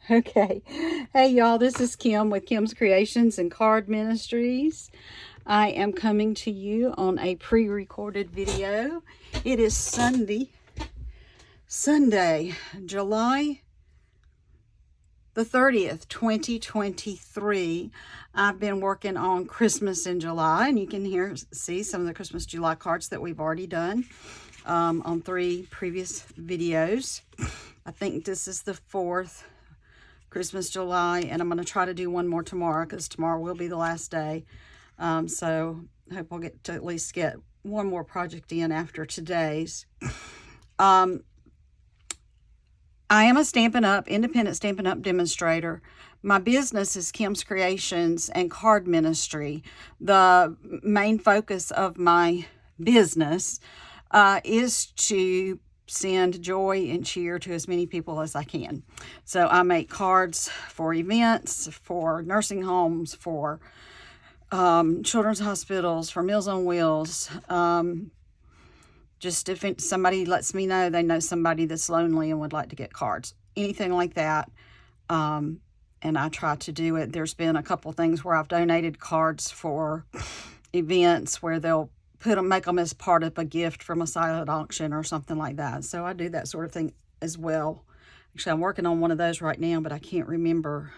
Okay. Hey, y'all, this is Kim with Kim's Creations and Card Ministries. I am coming to you on a pre-recorded video. It is Sunday, July the 30th, 2023. I've been working on Christmas in July, and you can see some of the Christmas July cards that we've already done on 3 previous videos. I think this is the 4th Christmas July, and I'm going to try to do one more tomorrow because tomorrow will be the last day. So I hope I'll get to at least get one more project in after today's. I am a independent Stampin' Up! Demonstrator. My business is Kim's Creations and Card Ministry. The main focus of my business is to send joy and cheer to as many people as I can. So I make cards for events, for nursing homes, for children's hospitals, for Meals on Wheels. Just if somebody lets me know they know somebody that's lonely and would like to get cards, anything like that. And I try to do it. There's been a couple things where I've donated cards for events where they'll make them as part of a gift from a silent auction or something like that. So I do that sort of thing as well. Actually, I'm working on one of those right now, but I can't remember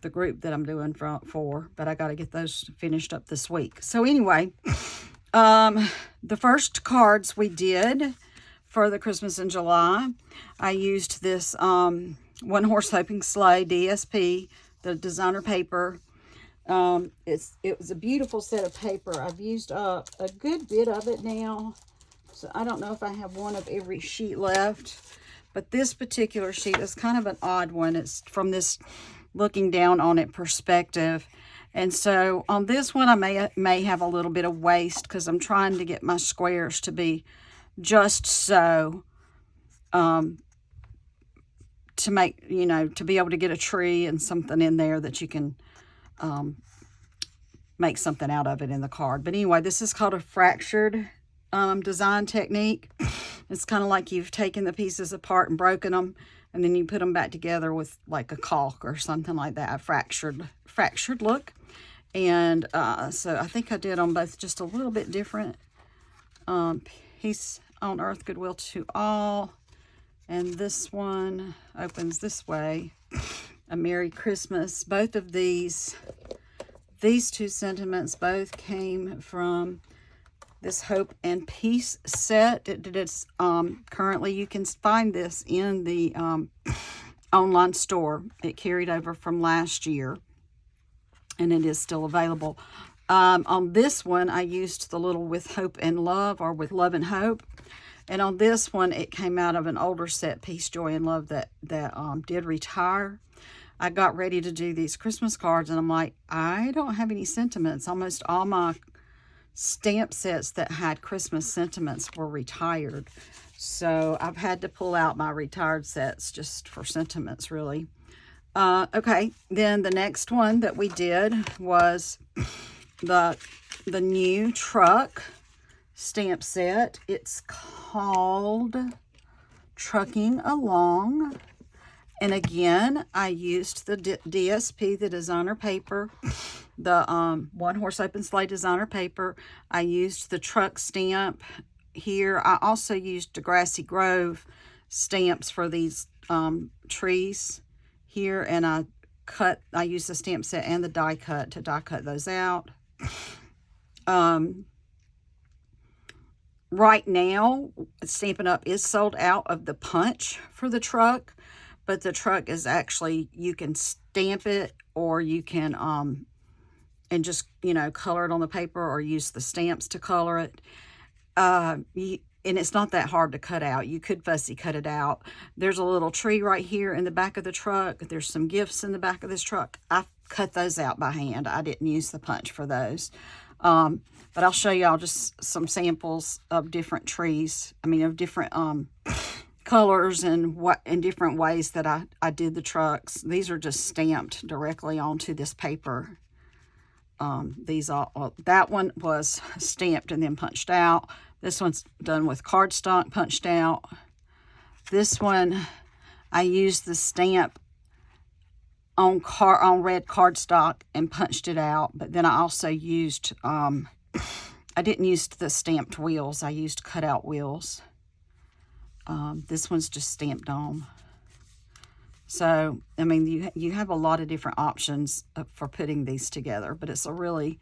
the group that I'm doing for, but I got to get those finished up this week. So anyway, the first cards we did for the Christmas in July, I used this One Horse Hoping Sleigh DSP, the designer paper. It was a beautiful set of paper. I've used up a good bit of it now, so I don't know if I have one of every sheet left, but this particular sheet is kind of an odd one. It's from this looking down on it perspective, and so on this one I may have a little bit of waste because I'm trying to get my squares to be just so to make, to be able to get a tree and something in there that you can make something out of it in the card. But anyway, this is called a fractured design technique. It's kind of like you've taken the pieces apart and broken them, and then you put them back together with like a caulk or something like that, a fractured look. And so I think I did on both just a little bit different. Peace on Earth, Goodwill to All. And this one opens this way. A Merry Christmas. Both of these two sentiments both came from this Hope and Peace set. It's currently, you can find this in the online store. It carried over from last year, and it is still available. On this one, I used the little With Hope and Love, or With Love and Hope. And on this one, it came out of an older set, Peace, Joy, and Love, that did retire. I got ready to do these Christmas cards, and I'm like, I don't have any sentiments. Almost all my stamp sets that had Christmas sentiments were retired. So I've had to pull out my retired sets just for sentiments, really. Okay, then the next one that we did was the new truck stamp set. It's called Trucking Along. And again, I used the DSP, the designer paper, the One Horse Open Sleigh designer paper. I used the truck stamp here. I also used Degrassi Grove stamps for these trees here, and I used the stamp set and the die cut to die cut those out. Right now, Stampin' Up! Is sold out of the punch for the truck. But the truck is actually, you can stamp it, or you can, and just, color it on the paper, or use the stamps to color it. And it's not that hard to cut out. You could fussy cut it out. There's a little tree right here in the back of the truck. There's some gifts in the back of this truck. I cut those out by hand. I didn't use the punch for those. But I'll show y'all just some samples of different trees. Of different, colors and different ways that I did the trucks. These are just stamped directly onto this paper. That one was stamped and then punched out. This one's done with cardstock punched out. This one, I used the stamp on red cardstock and punched it out. But then I also used, I didn't use the stamped wheels. I used cutout wheels. This one's just stamped on. So, I mean, you have a lot of different options for putting these together, but it's a really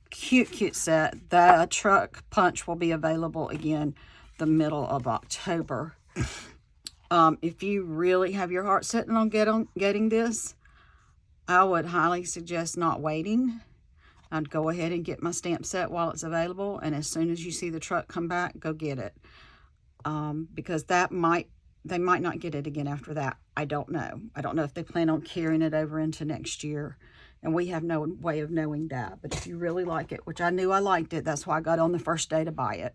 cute set. The truck punch will be available again the middle of October. If you really have your heart set on getting this, I would highly suggest not waiting. I'd go ahead and get my stamp set while it's available, and as soon as you see the truck come back, go get it. Because they might not get it again after that. I don't know. I don't know if they plan on carrying it over into next year, and we have no way of knowing that. But if you really like it, which I knew I liked it, that's why I got on the first day to buy it.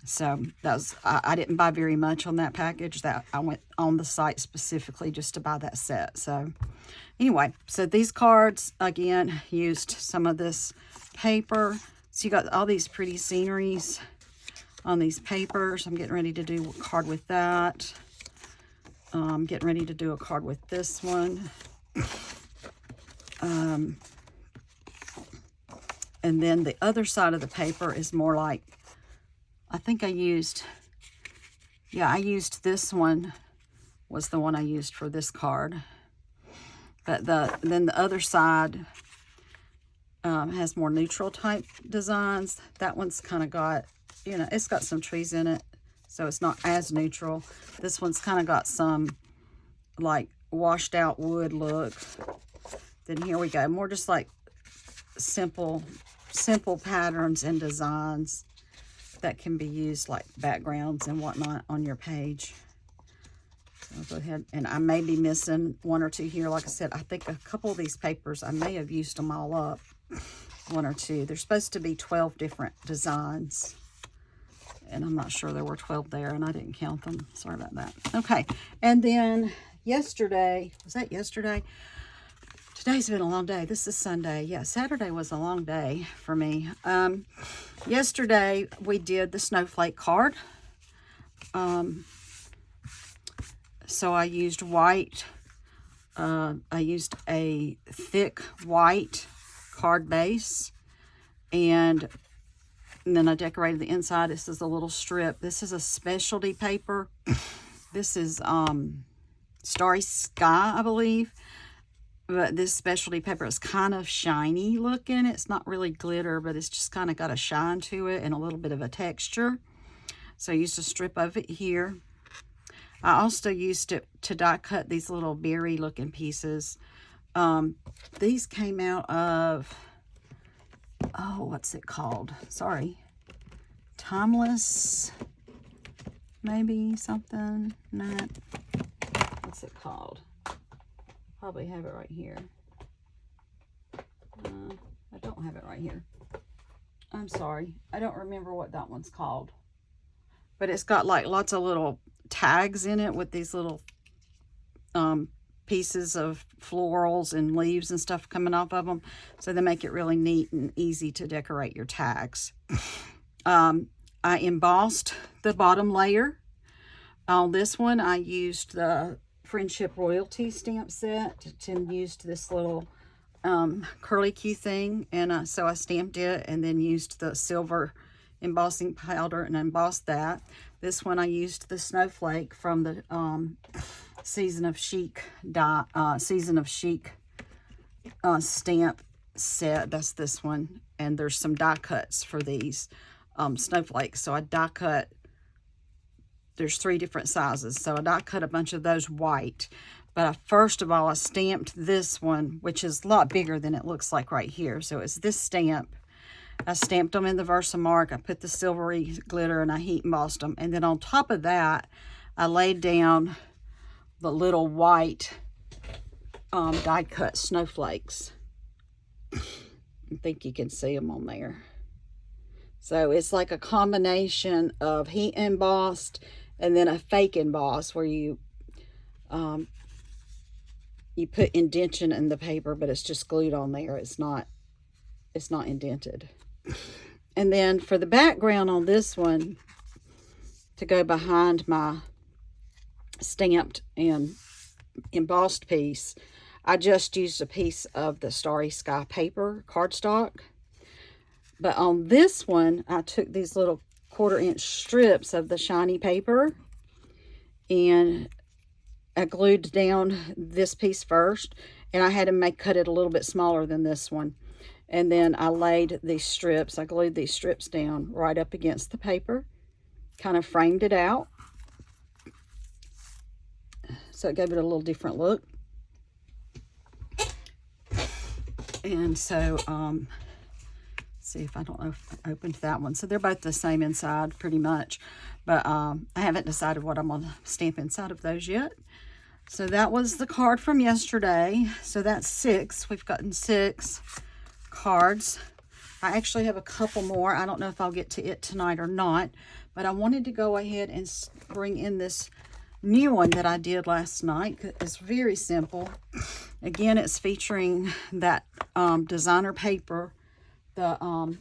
So that was, I didn't buy very much on that package. That I went on the site specifically just to buy that set. So anyway, so these cards, again, used some of this paper. So you got all these pretty sceneries on these papers. I'm getting ready to do a card with that. Getting ready to do a card with this one. And then the other side of the paper is more like, I think I used this one, was the one I used for this card. But then the other side has more neutral type designs. That one's kind of got, you know, it's got some trees in it, so it's not as neutral. This one's kind of got some like washed out wood look. Then here we go, more just like simple patterns and designs that can be used like backgrounds and whatnot on your page. So I'll go ahead, and I may be missing one or two here. Like I said, I think a couple of these papers, I may have used them all up, one or two. There's supposed to be 12 different designs, and I'm not sure there were 12 there, and I didn't count them. Sorry about that. Okay, and then yesterday, was that yesterday? Today's been a long day. This is Sunday. Yeah, Saturday was a long day for me. Yesterday, we did the snowflake card. So I used white. I used a thick white card base. And then I decorated the inside. This is a little strip. This is a specialty paper. This is Starry Sky, I believe. But this specialty paper is kind of shiny looking. It's not really glitter, but it's just kind of got a shine to it and a little bit of a texture. So I used a strip of it here. I also used it to die cut these little berry looking pieces. These came out of, oh, what's it called? Sorry. Timeless, maybe something. Not. What's it called? Probably have it right here. I don't have it right here. I'm sorry. I don't remember what that one's called. But it's got like lots of little tags in it with these little pieces of florals and leaves and stuff coming off of them. So they make it really neat and easy to decorate your tags. I embossed the bottom layer. On this one, I used the Friendship Royalty stamp set and used this little curly Q thing, and so I stamped it and then used the silver embossing powder and embossed that. This one I used the snowflake from the Season of Chic stamp set. That's this one, and there's some die cuts for these snowflakes. So I die cut. There's 3 different sizes, so I die cut a bunch of those white. But first of all, I stamped this one, which is a lot bigger than it looks like right here. So it's this stamp. I stamped them in the Versamark. I put the silvery glitter and I heat embossed them. And then on top of that, I laid down the little white die cut snowflakes. I think you can see them on there. So it's like a combination of heat embossed and then a fake emboss where you put indentation in the paper, but it's just glued on there. It's not indented. And then for the background on this one, to go behind my stamped and embossed piece, I just used a piece of the Starry Sky paper cardstock. But on this one, I took these little 1/4-inch strips of the shiny paper and I glued down this piece first, and I had to cut it a little bit smaller than this one. And then I laid these strips, I glued these strips down right up against the paper, kind of framed it out. So it gave it a little different look. And so, see if I don't know if I opened that one. So they're both the same inside pretty much, but I haven't decided what I'm going to stamp inside of those yet. So that was the card from yesterday. So that's 6. We've gotten 6 cards. I actually have a couple more. I don't know if I'll get to it tonight or not, but I wanted to go ahead and bring in this new one that I did last night. It's very simple. Again, it's featuring that designer paper. Oh,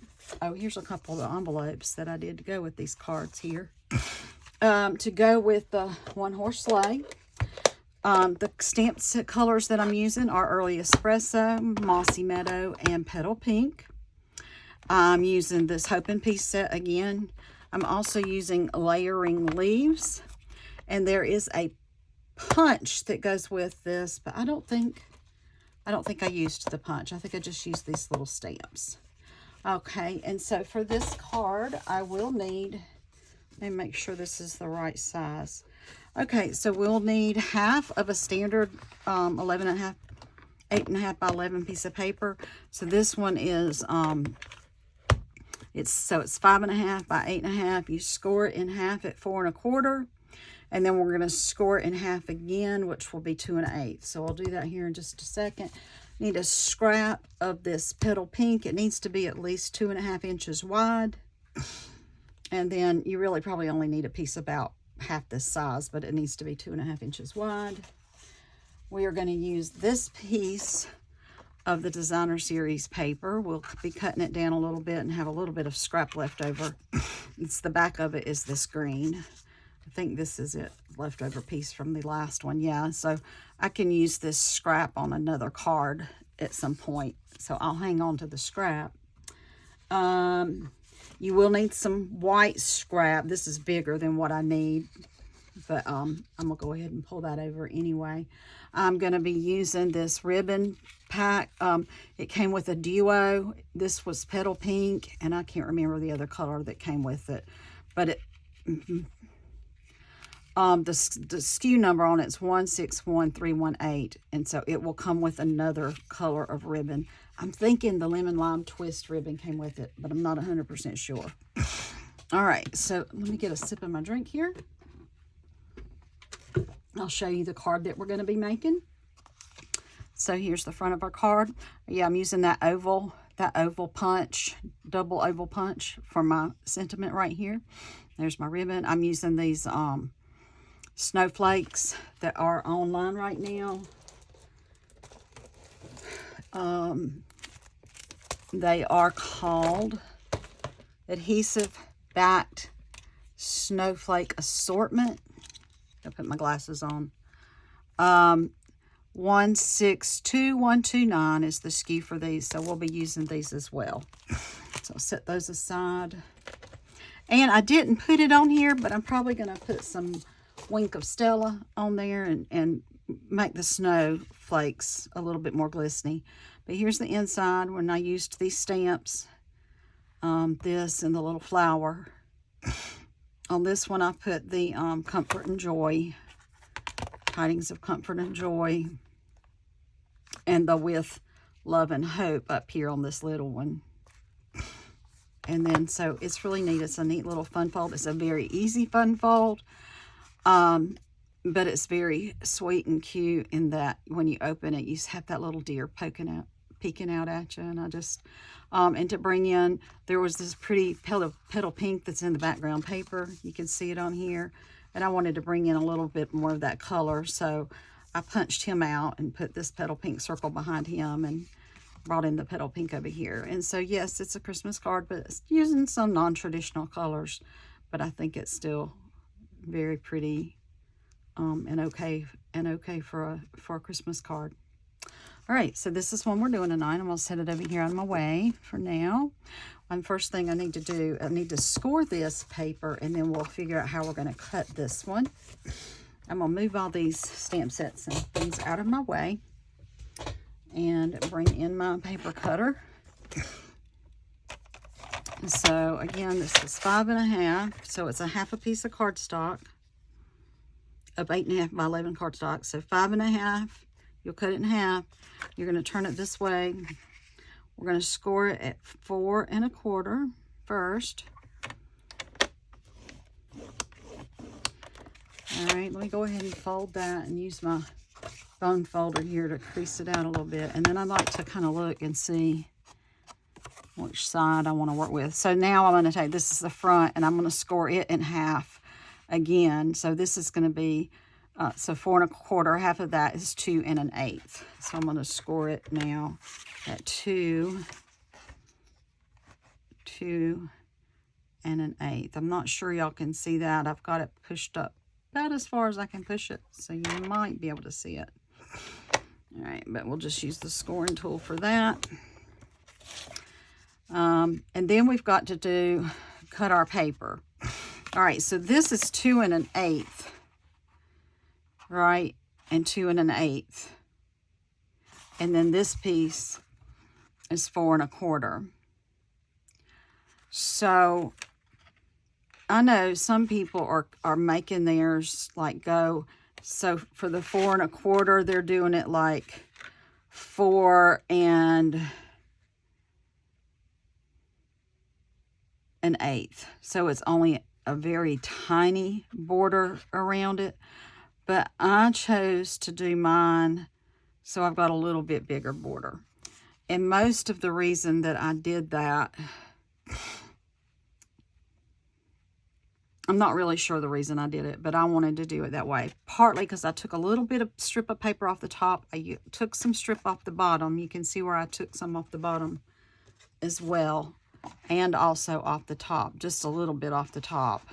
here's a couple of the envelopes that I did to go with these cards here. To go with the One Horse Sleigh. The stamp set colors that I'm using are Early Espresso, Mossy Meadow, and Petal Pink. I'm using this Hope and Peace set again. I'm also using Layering Leaves. And there is a punch that goes with this, but I don't think I used the punch. I think I just used these little stamps. Okay, and so for this card, I will need, let me make sure this is the right size. Okay, so we'll need half of a standard 8.5 by 11 piece of paper. So this one is, it's 5.5 by 8.5. You score it in half at 4 1/4. And then we're going to score it in half again, which will be 2 1/8. So I'll do that here in just a second. Need a scrap of this Petal Pink. It needs to be at least 2.5 inches wide. And then you really probably only need a piece about half this size, but it needs to be 2.5 inches wide. We are going to use this piece of the Designer Series paper. We'll be cutting it down a little bit and have a little bit of scrap left over. It's the back of it is this green. I think this is it, leftover piece from the last one. Yeah, so I can use this scrap on another card at some point. So I'll hang on to the scrap. You will need some white scrap. This is bigger than what I need, but I'm going to go ahead and pull that over anyway. I'm going to be using this ribbon pack. It came with a duo. This was Petal Pink, and I can't remember the other color that came with it, but it... the SKU number on it's 161318, and so it will come with another color of ribbon. I'm thinking the lemon lime twist ribbon came with it, but I'm not 100% sure. All right, so let me get a sip of my drink here. I'll show you the card that we're going to be making. So here's the front of our card. Yeah, I'm using that oval punch, double oval punch for my sentiment right here. There's my ribbon. I'm using these snowflakes that are online right now. They are called Adhesive Backed Snowflake Assortment. I'll put my glasses on. 162129 is the SKU for these, so we'll be using these as well. So I'll set those aside. And I didn't put it on here, but I'm probably going to put some Wink of Stella on there and make the snowflakes a little bit more glistening. But here's the inside when I used these stamps, this and the little flower. On this one I put the Comfort and Joy, Tidings of Comfort and Joy, and the With Love and Hope up here on this little one. And then, so it's really neat. It's a neat little fun fold. It's a very easy fun fold. But it's very sweet and cute in that when you open it, you have that little deer peeking out at you. And I just, and to bring in, there was this pretty petal pink that's in the background paper. You can see it on here. And I wanted to bring in a little bit more of that color. So I punched him out and put this petal pink circle behind him and brought in the petal pink over here. And so, yes, it's a Christmas card, but it's using some non-traditional colors. But I think it's still very pretty and okay for a Christmas card. All right, so this is one we're doing tonight. I'm going to set it over here on my way for now. And first thing I need to do, I need to score this paper, and then we'll figure out how we're going to cut this one. I'm going to move all these stamp sets and things out of my way and bring in my paper cutter. So again, this is 5.5, so it's a half a piece of cardstock of 8.5 by 11 cardstock. So 5.5, you'll cut it in half. You're going to turn it this way. We're going to score it at 4 1/4 first. All right, let me go ahead and fold that and use my bone folder here to crease it out a little bit. And then I like to kind of look and see which side I want to work with. So now I'm going to take, this is the front, and I'm going to score it in half again. So this is going to be, so 4 1/4, half of that is 2 1/8. So I'm going to score it now at 2 1/8. I'm not sure y'all can see that. I've got it pushed up about as far as I can push it, so you might be able to see it. All right, but we'll just use the scoring tool for that. And then we've got to cut our paper. All right, so this is 2 1/8, right? And 2 1/8. And then this piece is 4 1/4. So I know some people are making theirs like go, so for the 4 1/4, they're doing it like 4 1/8. So it's only a very tiny border around it. But I chose to do mine so I've got a little bit bigger border. And most of the reason that I did that, I'm not really sure the reason I did it, but I wanted to do it that way. Partly because I took a little bit of strip of paper off the top. I took some strip off the bottom. You can see where I took some off the bottom as well. And also off the top, just a little bit off the top.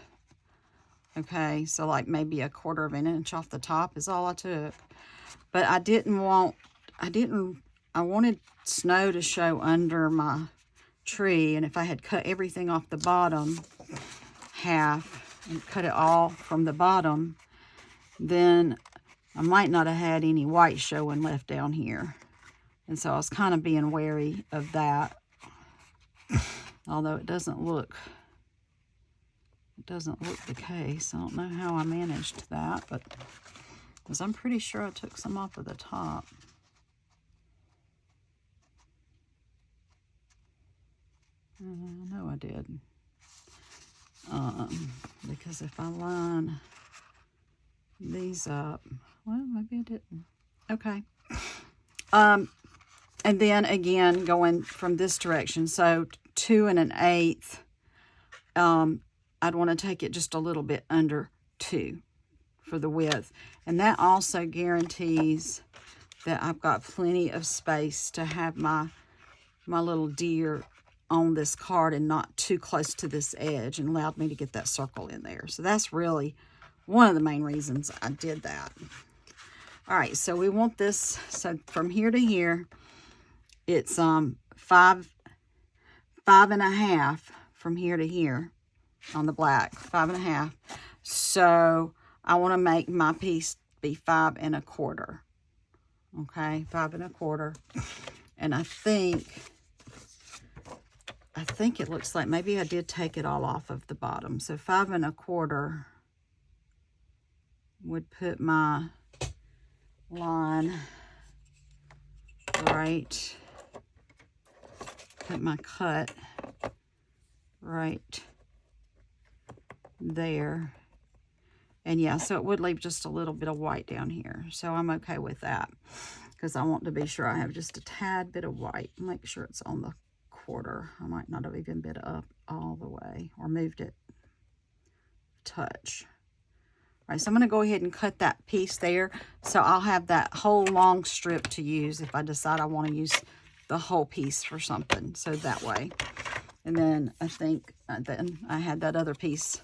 Okay, so like maybe 1/4 inch off the top is all I took. But I wanted snow to show under my tree, and if I had cut everything off the bottom half and cut it all from the bottom, then I might not have had any white showing left down here. And so I was kind of being wary of that. Although it doesn't look the case. I don't know how I managed that, but because I'm pretty sure I took some off of the top. I know I did. Because if I line these up, well, maybe I didn't. Okay. And then again, going from this direction, so 2 1/8, I'd want to take it just a little bit under 2 for the width. And that also guarantees that I've got plenty of space to have my little deer on this card and not too close to this edge, and allowed me to get that circle in there. So that's really one of the main reasons I did that. All right, so we want this, so from here to here, it's 5 1/2 from here to here on the black, 5 1/2. So I want to make my piece be 5 1/4. Okay, 5 1/4. And I think it looks like maybe I did take it all off of the bottom. So 5 1/4 would put my line right, put my cut right there. And yeah, so it would leave just a little bit of white down here. So I'm okay with that, because I want to be sure I have just a tad bit of white. Make sure it's on the 1/4. I might not have even been up all the way or moved it a touch. All right, so I'm going to go ahead and cut that piece there. So I'll have that whole long strip to use if I decide I want to use the whole piece for something. So that way. And then I think then I had that other piece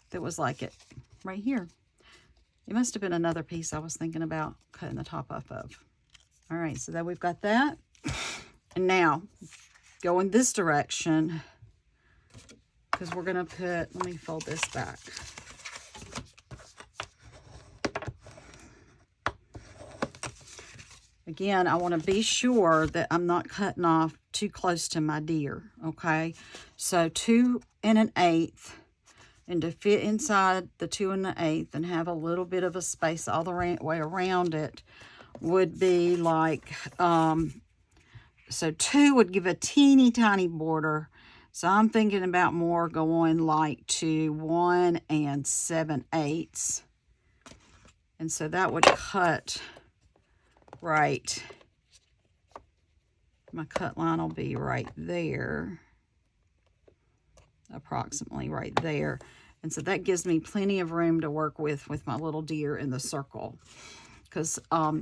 that was like it right here. It must have been another piece I was thinking about cutting the top off of. All right, so that we've got that. And now, go in this direction, because we're going to put, let me fold this back. Again, I want to be sure that I'm not cutting off too close to my deer, okay? So 2 1/8, and to fit inside the 2 1/8 and have a little bit of a space all the way around it would be like, so 2 would give a teeny tiny border. So I'm thinking about more going like to 1 7/8. And so that would cut right. My cut line will be right there. Approximately right there. And so that gives me plenty of room to work with my little deer in the circle. Because I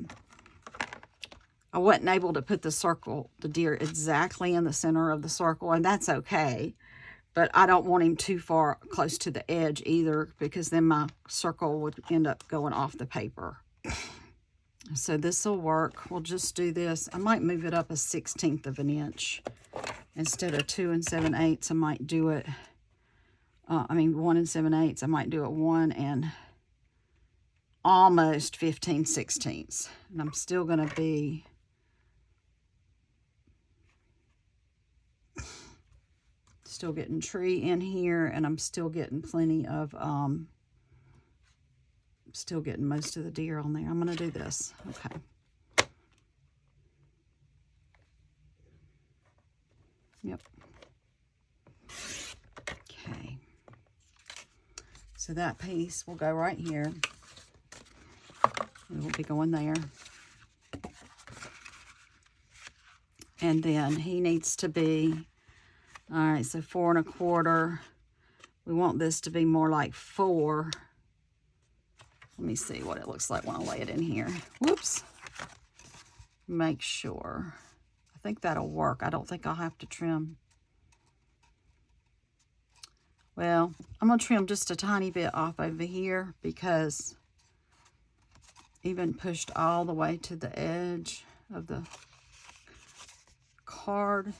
wasn't able to put the deer exactly in the center of the circle, and that's okay. But I don't want him too far close to the edge either, because then my circle would end up going off the paper. So this will work. We'll just do this. I might move it up a 1/16 of an inch. Instead of 2 7/8, I might do it, 1 7/8, I might do it 1 and almost 15/16. And I'm still going to be still getting tree in here, and I'm still getting plenty of, still getting most of the deer on there. I'm going to do this. Okay. Yep. Okay. So that piece will go right here. It will be going there. And then he needs to be, all right, so 4 1/4. We want this to be more like 4. Let me see what it looks like when I lay it in here. Whoops. Make sure. I think that'll work. I don't think I'll have to trim. Well, I'm going to trim just a tiny bit off over here, because even pushed all the way to the edge of the card,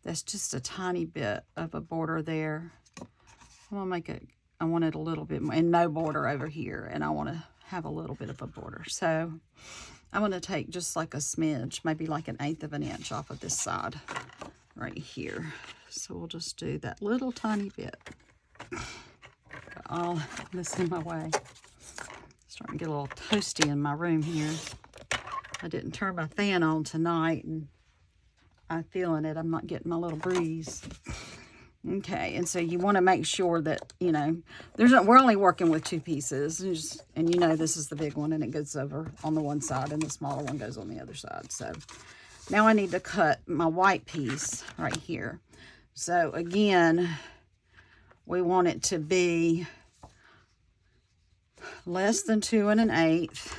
that's just a tiny bit of a border there. I'm going to make it, I want it a little bit more, and no border over here, and I want to have a little bit of a border. So I'm going to take just like a smidge, maybe like 1/8 of an inch off of this side right here. So we'll just do that little tiny bit. All this in my way. Starting to get a little toasty in my room here. I didn't turn my fan on tonight, and I'm feeling it. I'm not getting my little breeze. Okay, and so you want to make sure that, you know, we're only working with 2 pieces, and you know this is the big one, and it goes over on the one side, and the smaller one goes on the other side. So now I need to cut my white piece right here. So again, we want it to be less than 2 1/8. So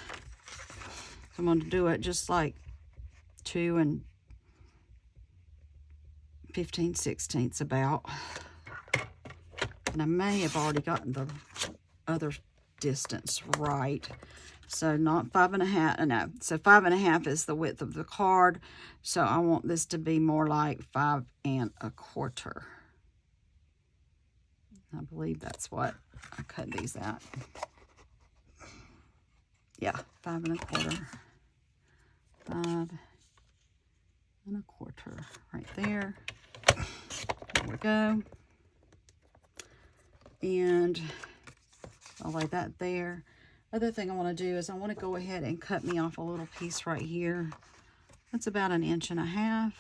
I'm going to do it just like 2 15/16 about. And I may have already gotten the other distance right. So not 5 1/2, no. So 5 1/2 is the width of the card. So I want this to be more like 5 1/4. I believe that's what I cut these at. Yeah, 5 1/4. 5 1/4 right there. There we go. And I'll lay that there. Other thing I want to do is I want to go ahead and cut me off a little piece right here. That's about 1 1/2 inches.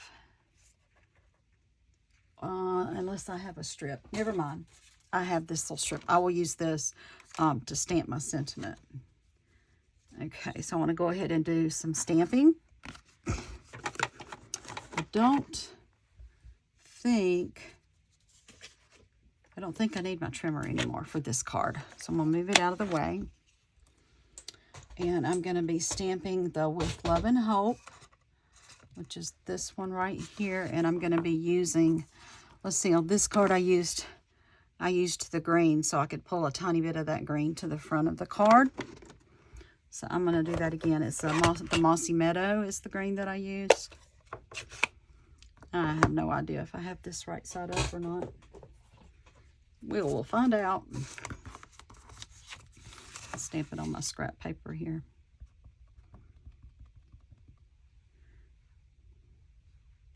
Unless I have a strip. Never mind. I have this little strip. I will use this to stamp my sentiment. Okay, so I want to go ahead and do some stamping. I don't think I need my trimmer anymore for this card. So I'm going to move it out of the way. And I'm going to be stamping the With Love and Hope, which is this one right here. And I'm going to be using, let's see, on this card I used the green, so I could pull a tiny bit of that green to the front of the card. So I'm going to do that again. It's the Mossy Meadow is the green that I used. I have no idea if I have this right side up or not. We'll find out. I'll stamp it on my scrap paper here.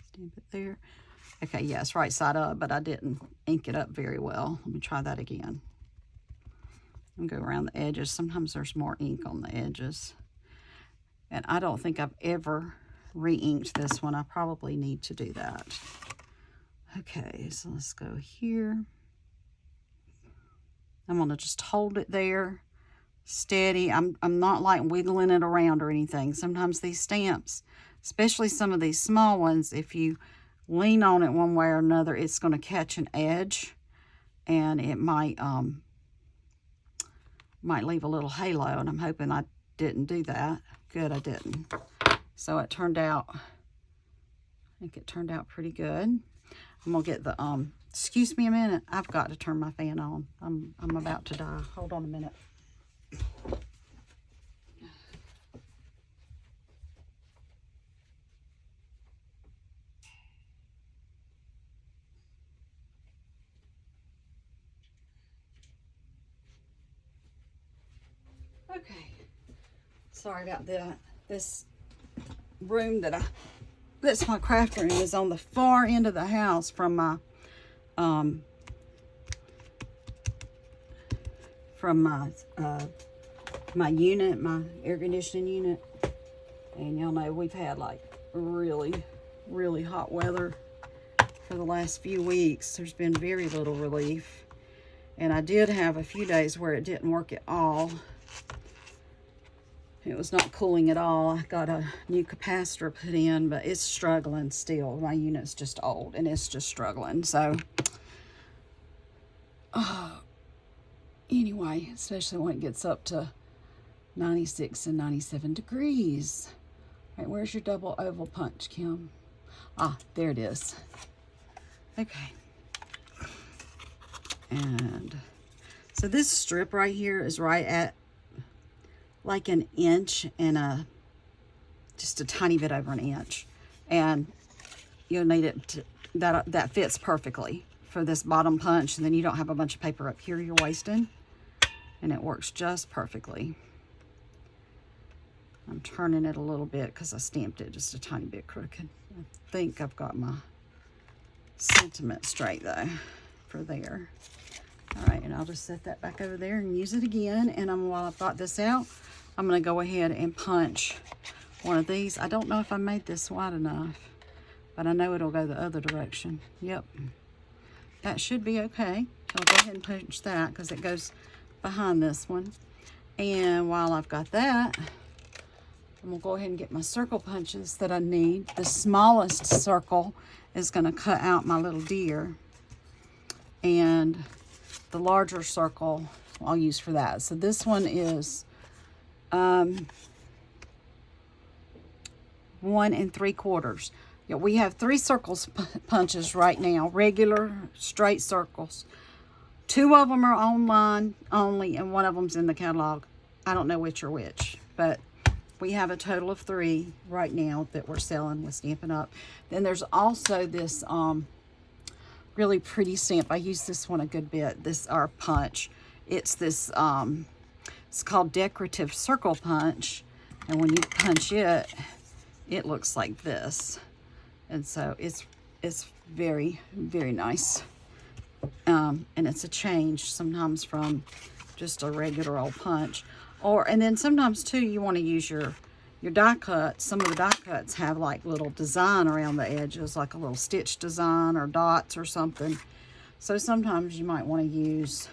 Stamp it there. Okay, yeah, it's right side up, but I didn't ink it up very well. Let me try that again. And go around the edges. Sometimes there's more ink on the edges. And I don't think I've ever re-inked this one. I probably need to do that. Okay, so let's go here. I'm gonna just hold it there, steady. I'm not like wiggling it around or anything. Sometimes these stamps, especially some of these small ones, if you lean on it one way or another, it's gonna catch an edge and it might leave a little halo, and I'm hoping I didn't do that. Good, I didn't. So it turned out, I think it turned out pretty good. I'm gonna get the, excuse me a minute, I've got to turn my fan on. I'm about to die. Hold on a minute. Okay, sorry about that. This room that's my craft room is on the far end of the house from my my unit, my air conditioning unit. And y'all know we've had like really hot weather for the last few weeks. There's been very little relief, and I did have a few days where it didn't work at all. It was not cooling at all. I got a new capacitor put in, but it's struggling still. My unit's just old and it's just struggling. So, anyway, especially when it gets up to 96 and 97 degrees. All right, where's your double oval punch, Kim? Ah, there it is. Okay. And so this strip right here is right at like an inch and just a tiny bit over an inch, and you'll need it to, that fits perfectly for this bottom punch, and then you don't have a bunch of paper up here you're wasting, and it works just perfectly. I'm turning it a little bit because I stamped it just a tiny bit crooked. I think I've got my sentiment straight though for there. All right, and I'll just set that back over there and use it again. And while I've got this out, I'm going to go ahead and punch one of these. I don't know if I made this wide enough, but I know it'll go the other direction. Yep, that should be okay. I'll go ahead and punch that because it goes behind this one. And while I've got that, I'm going to go ahead and get my circle punches that I need. The smallest circle is going to cut out my little deer, and the larger circle I'll use for that. So this one is 1 3/4. Yeah, we have 3 circles punches right now, regular straight circles. 2 of them are online only, and 1 of them's in the catalog. I don't know which are which, but we have a total of 3 right now that we're selling with Stampin' Up. Then there's also this really pretty stamp. I use this one a good bit. This our punch. It's this it's called Decorative Circle Punch, and when you punch it, it looks like this. And so it's very nice. And it's a change sometimes from just a regular old punch. And then sometimes too you want to use your die cuts. Some of the die cuts have like little design around the edges, like a little stitch design or dots or something. So sometimes you might want to use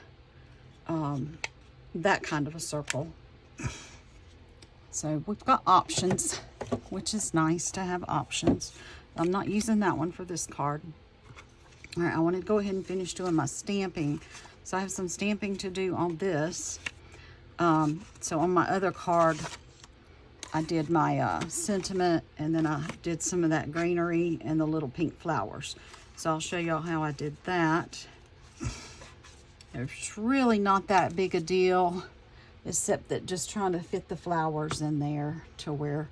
that kind of a circle. So we've got options, which is nice to have options. I'm not using that one for this card. All right, I want to go ahead and finish doing my stamping. So I have some stamping to do on this. So on my other card, I did my sentiment, and then I did some of that greenery and the little pink flowers. So I'll show y'all how I did that. It's really not that big a deal. except that just trying to fit the flowers in there to where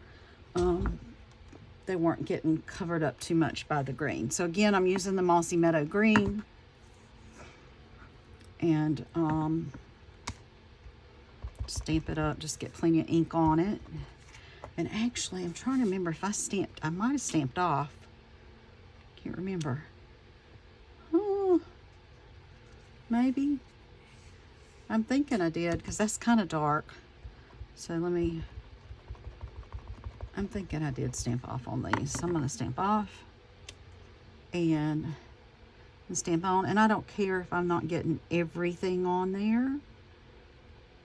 they weren't getting covered up too much by the green. So again, I'm using the Mossy Meadow Green, and stamp it up, just get plenty of ink on it. And actually, I'm trying to remember if I might have stamped off. Can't remember. Oh, maybe. I'm thinking I did, because that's kind of dark. So I'm thinking I did stamp off on these. So I'm going to stamp off and stamp on. And I don't care if I'm not getting everything on there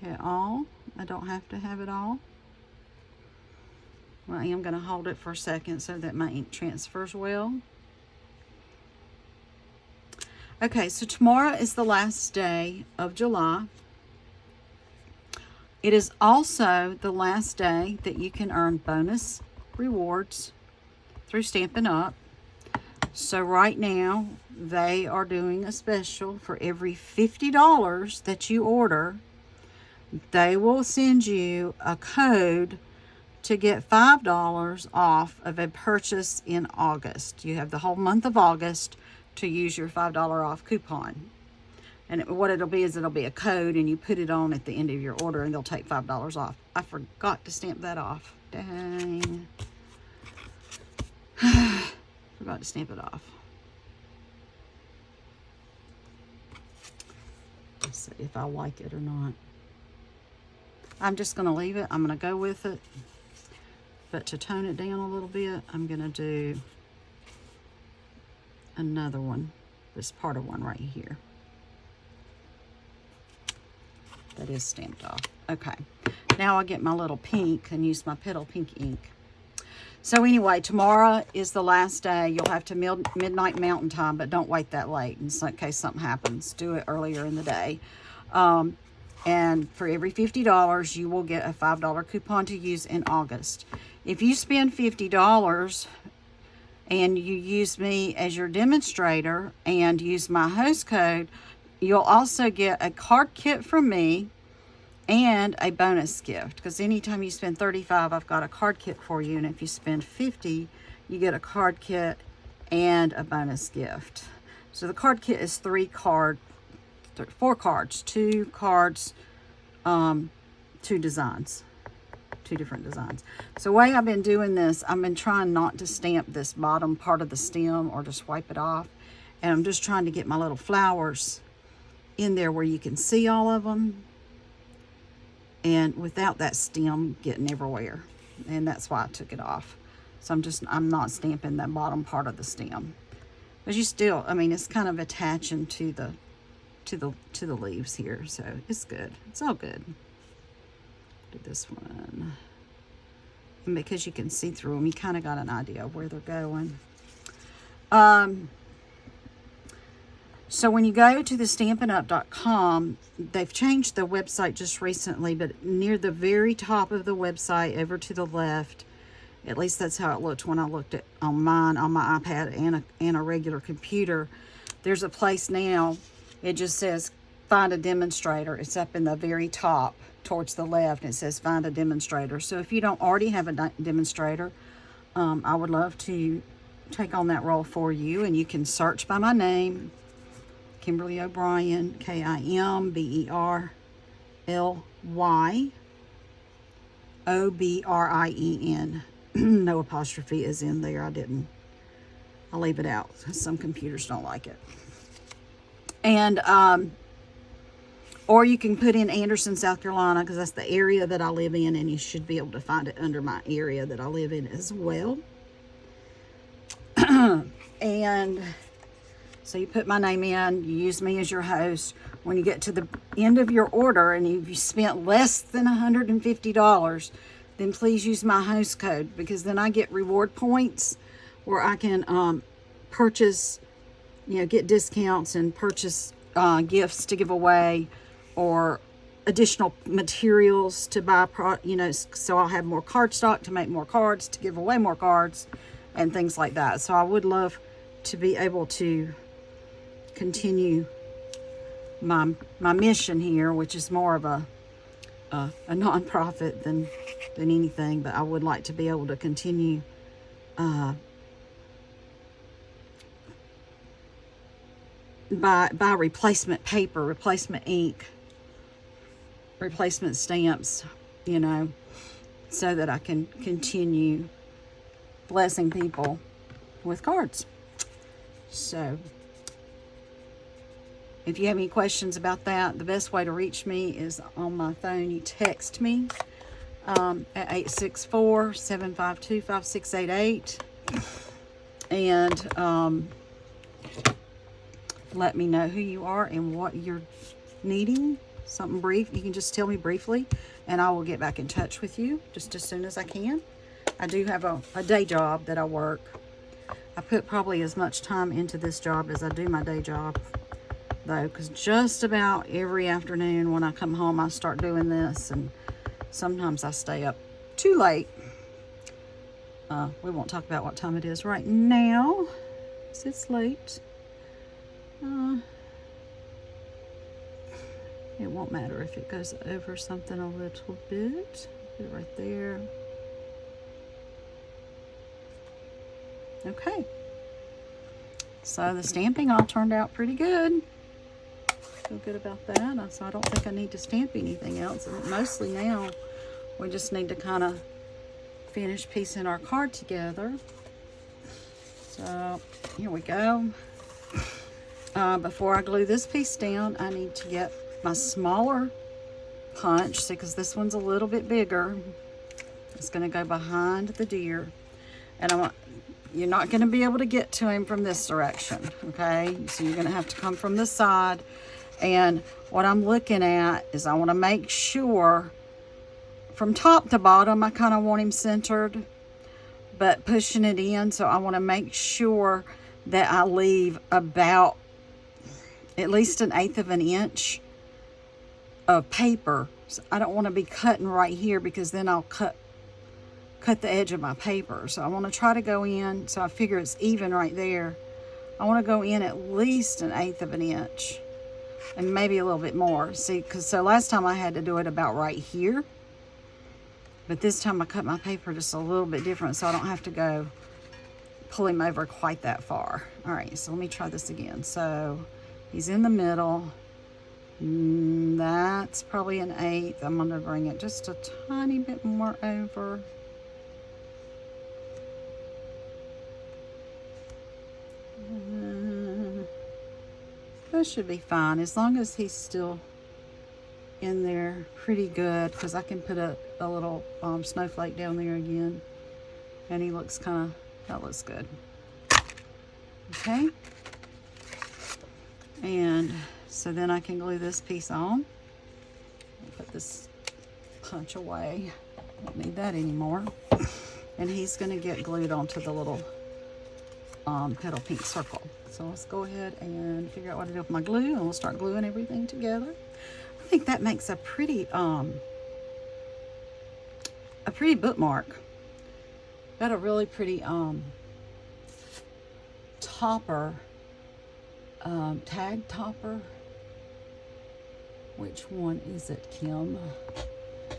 at all. I don't have to have it all. Well, I am going to hold it for a second so that my ink transfers well. Okay, so tomorrow is the last day of July. It is also the last day that you can earn bonus rewards through Stampin' Up. So right now, they are doing a special for every $50 that you order. They will send you a code to get $5 off of a purchase in August. You have the whole month of August to use your $5 off coupon. And what it'll be is it'll be a code, and you put it on at the end of your order, and they'll take $5 off. I forgot to stamp that off. Dang. Forgot to stamp it off. Let's see if I like it or not. I'm just going to leave it. I'm going to go with it. But to tone it down a little bit, I'm going to do another one. This part of one right here. That is stamped off. Okay. Now I'll get my little pink and use my Petal Pink ink. So anyway, tomorrow is the last day. You'll have to midnight Mountain Time, but don't wait that late in case something happens. Do it earlier in the day. And for every $50, you will get a $5 coupon to use in August. If you spend $50 and you use me as your demonstrator and use my host code, you'll also get a card kit from me and a bonus gift. Because anytime you spend $35, I've got a card kit for you. And if you spend $50, you get a card kit and a bonus gift. So the card kit is 4 cards, 2 cards, 2 designs, 2 different designs. So the way I've been doing this, I've been trying not to stamp this bottom part of the stem or just wipe it off. And I'm just trying to get my little flowers in there where you can see all of them, and without that stem getting everywhere. And that's why I took it off. So I'm not stamping that bottom part of the stem. But you still, I mean, it's kind of attaching to the leaves here, so it's good. It's all good. Do this one. And because you can see through them, you kind of got an idea of where they're going. So when you go to the StampinUp.com, they've changed the website just recently, but near the very top of the website, over to the left, at least that's how it looked when I looked at on my iPad and a regular computer, there's a place now, it just says find a demonstrator. It's up in the very top towards the left, and it says find a demonstrator. So if you don't already have a demonstrator, I would love to take on that role for you, and you can search by my name, Kimberly O'Brien, KIMBERLY OBRIEN. No apostrophe is in there. I'll leave it out. Some computers don't like it. And, or you can put in Anderson, South Carolina, because that's the area that I live in, and you should be able to find it under my area that I live in as well. And so you put my name in, you use me as your host. When you get to the end of your order and you spent less than $150, then please use my host code, because then I get reward points where I can purchase, get discounts and purchase gifts to give away, or additional materials to buy, so I'll have more cardstock to make more cards, to give away more cards, and things like that. So I would love to be able to continue my mission here, which is more of a a nonprofit than anything, but I would like to be able to continue buy replacement paper, replacement ink, replacement stamps, you know, so that I can continue blessing people with cards. So if you have any questions about that, the best way to reach me is on my phone. You text me at 864-752-5688 and let me know who you are and what you're needing. Something brief. You can just tell me briefly and I will get back in touch with you just as soon as I can. I do have a day job that I work. I put probably as much time into this job as I do my day job, though, because just about every afternoon when I come home, I start doing this, and sometimes I stay up too late. We won't talk about what time it is right now, because it's late. It won't matter if it goes over something a little bit. Put it right there. Okay, so the stamping all turned out pretty good. Feel good about that. So I don't think I need to stamp anything else. And mostly now we just need to kind of finish piecing our card together. So here we go. Before I glue this piece down, I need to get my smaller punch. See, because this one's a little bit bigger. It's going to go behind the deer, and you're not going to be able to get to him from this direction, okay? So you're going to have to come from this side. And what I'm looking at is I want to make sure from top to bottom, I kind of want him centered, but pushing it in. So I want to make sure that I leave about at least 1/8 of an inch of paper. So I don't want to be cutting right here because then I'll cut the edge of my paper. So I want to try to go in, so I figure it's even right there. I want to go in at least 1/8 of an inch and maybe a little bit more. See, so last time I had to do it about right here, but this time I cut my paper just a little bit different so I don't have to go pull him over quite that far. All right, so let me try this again. So he's in the middle. That's probably 1/8. I'm going to bring it just a tiny bit more over. That should be fine as long as he's still in there pretty good, because I can put a little snowflake down there again, and he looks that looks good. Okay, and so then I can glue this piece on. I'll put this punch away, don't need that anymore, and he's going to get glued onto the little petal pink circle. So let's go ahead and figure out what to do with my glue, and we'll start gluing everything together. I think that makes a pretty bookmark. Got a really pretty topper, tag topper. Which one is it, Kim?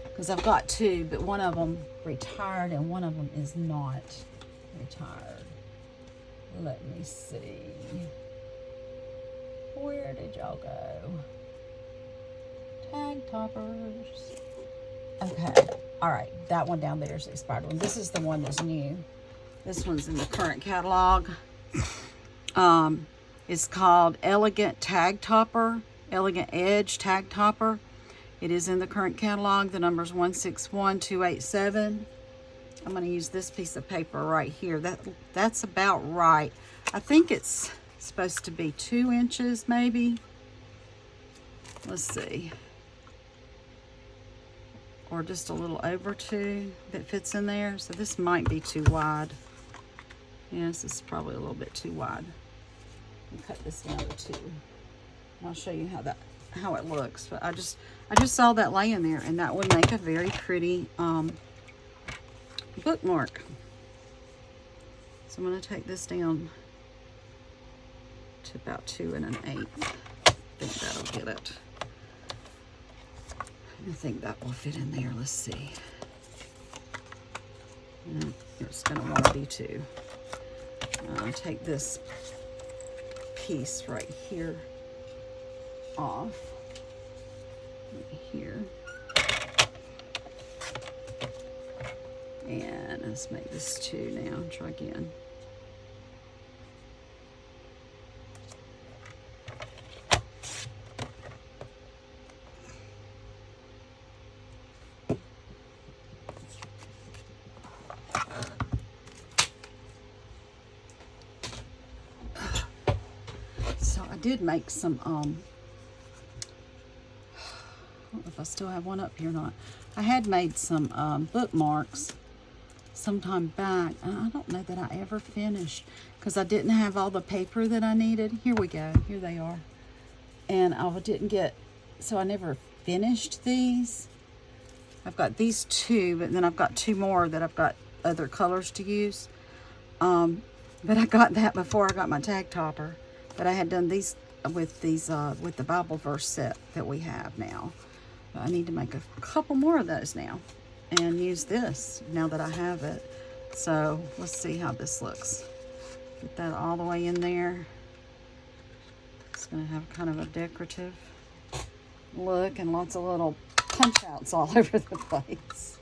Because I've got two, but one of them retired and one of them is not retired. Let me see. Where did y'all go? Tag toppers. Okay. All right. That one down there is the expired one. This is the one that's new. This one's in the current catalog. It's called Elegant Tag Topper. Elegant Edge Tag Topper. It is in the current catalog. The number is 161287. I'm going to use this piece of paper right here. That's about right. I think it's supposed to be 2 inches maybe. Let's see. Or just a little over 2 that fits in there. So this might be too wide. Yes, this is probably a little bit too wide. I'll cut this down to 2. And I'll show you how it looks. But I just saw that laying there, and that would make a very pretty bookmark. So I'm going to take this down to about 2 1/8. I think that'll get it. I think that will fit in there. Let's see. It's going to want to be two. Take this piece right here off. Right here. And let's make this two now. Try again. So I did make some, I don't know if I still have one up here or not. I had made some bookmarks sometime back, and I don't know that I ever finished because I didn't have all the paper that I needed. Here we go. Here they are. And I didn't get, so I never finished these. I've got these two, but then I've got two more that I've got other colors to use. But I got that before I got my tag topper. But I had done these with the Bible verse set that we have now. But I need to make a couple more of those now and use this now that I have it. So let's see how this looks. Get that all the way in there. It's going to have kind of a decorative look and lots of little punch outs all over the place.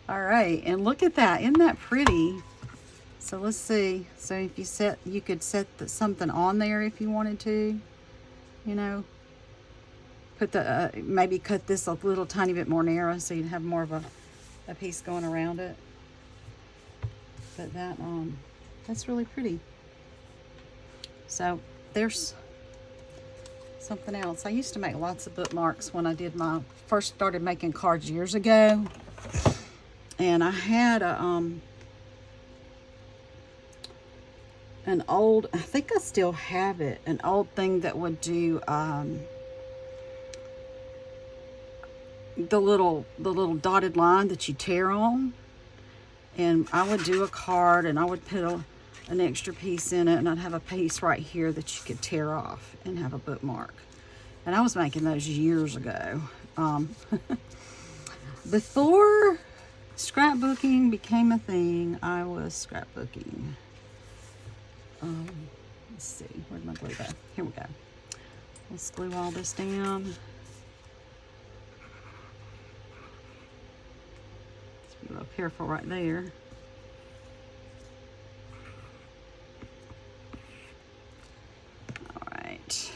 All right, and look at that. Isn't that pretty? So let's see. So if you could set something on there if you wanted to, you know, put the, maybe cut this a little tiny bit more narrow so you'd have more of a piece going around it. But that's really pretty. So there's something else. I used to make lots of bookmarks when I first started making cards years ago. And I had an old, I think I still have it, an old thing that would do the little dotted line that you tear on. And I would do a card and I would put an extra piece in it, and I'd have a piece right here that you could tear off and have a bookmark. And I was making those years ago. Before scrapbooking became a thing, I was scrapbooking. Let's see, where'd my glue go? Here we go. Let's glue all this down. Let's be real careful right there. All right.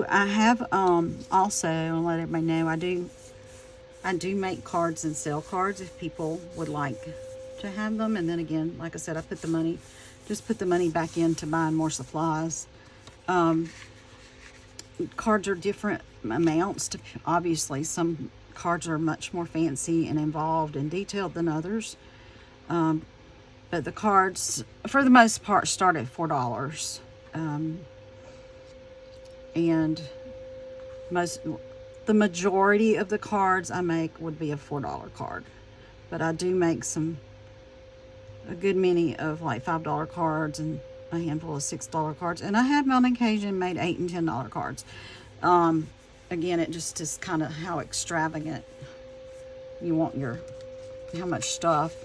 I have also, I'll let everybody know, I do make cards and sell cards if people would like to have them. And then again, like I said, I put the money back into buying more supplies. Cards are different amounts. Obviously, some cards are much more fancy and involved and detailed than others. But the cards, for the most part, start at $4. And the majority of the cards I make would be a $4 card. But I do make a good many of like $5 cards and a handful of $6 cards. And I have on occasion made $8 and $10 cards. Again, it just is kind of how extravagant you want how much stuff.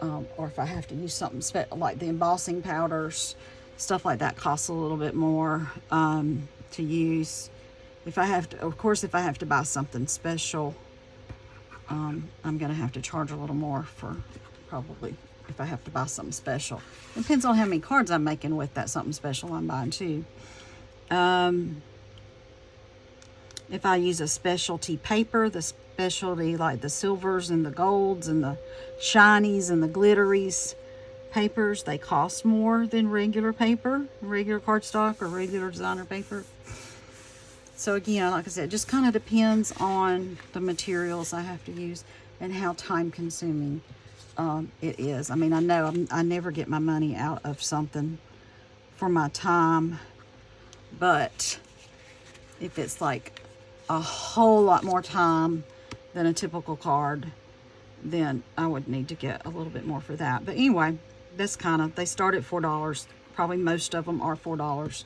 Or if I have to use something like the embossing powders, stuff like that costs a little bit more to use. If I have to buy something special, I'm going to have to charge a little more for probably if I have to buy something special. It depends on how many cards I'm making with that something special I'm buying too. If I use a specialty paper, the specialty like the silvers and the golds and the shinies and the glitteries papers, they cost more than regular paper, regular cardstock or regular designer paper. So again, like I said, it just kind of depends on the materials I have to use and how time consuming it is. I mean, I know I never get my money out of something for my time, but if it's like a whole lot more time than a typical card, then I would need to get a little bit more for that. But anyway, that's kind of, they start at $4. Probably most of them are $4.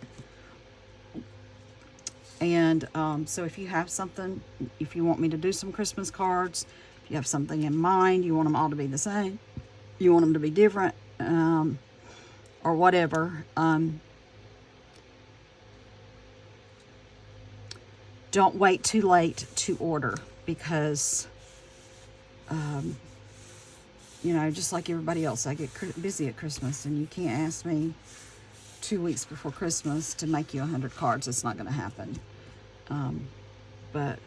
And so if you have something, if you want me to do some Christmas cards, if you have something in mind, you want them all to be the same, you want them to be different, or whatever, don't wait too late to order, because you know, just like everybody else, I get busy at Christmas, and you can't ask me 2 weeks before Christmas to make you 100 cards. It's not going to happen. But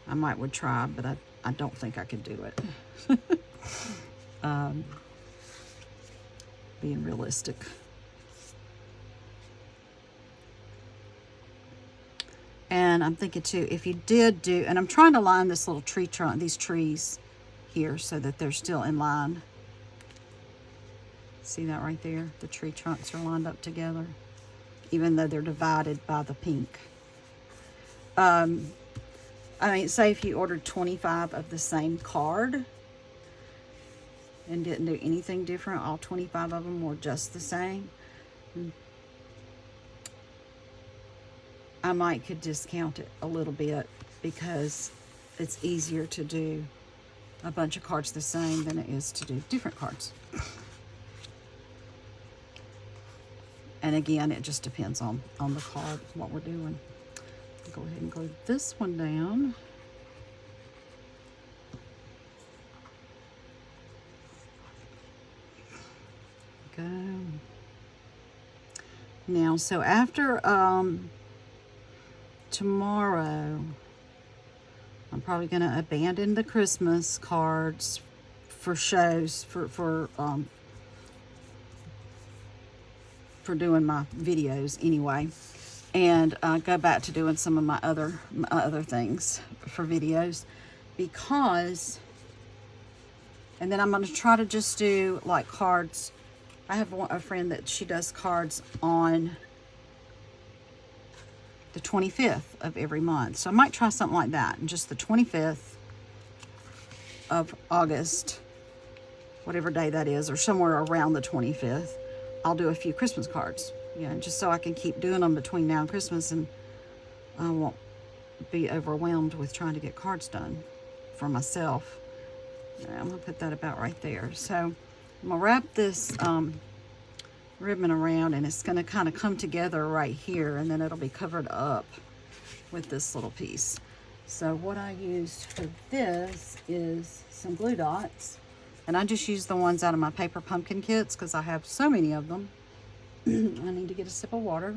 I would try, but I don't think I could do it. Being realistic. And I'm thinking too, if you did do, and I'm trying to line this little tree trunk, these trees here, so that they're still in line. See that right there? The tree trunks are lined up together, even though they're divided by the pink. I mean, say if you ordered 25 of the same card and didn't do anything different, all 25 of them were just the same, I might could discount it a little bit, because it's easier to do a bunch of cards the same than it is to do different cards. And again, it just depends on the card, what we're doing. Go ahead and glue this one down. Go. Now, so after tomorrow, I'm probably going to abandon the Christmas cards for shows, for doing my videos anyway, and go back to doing some of my other things for videos, because, and then I'm going to try to just do like cards. I have a friend that she does cards on the 25th of every month, so I might try something like that, and just the 25th of August, whatever day that is, or somewhere around the 25th, I'll do a few Christmas cards, you know, just so I can keep doing them between now and Christmas, and I won't be overwhelmed with trying to get cards done for myself. I'm going to put that about right there. So I'm going to wrap this ribbon around, and it's going to kind of come together right here, and then it'll be covered up with this little piece. So what I used for this is some glue dots. And I just use the ones out of my paper pumpkin kits, because I have so many of them. I need to get a sip of water.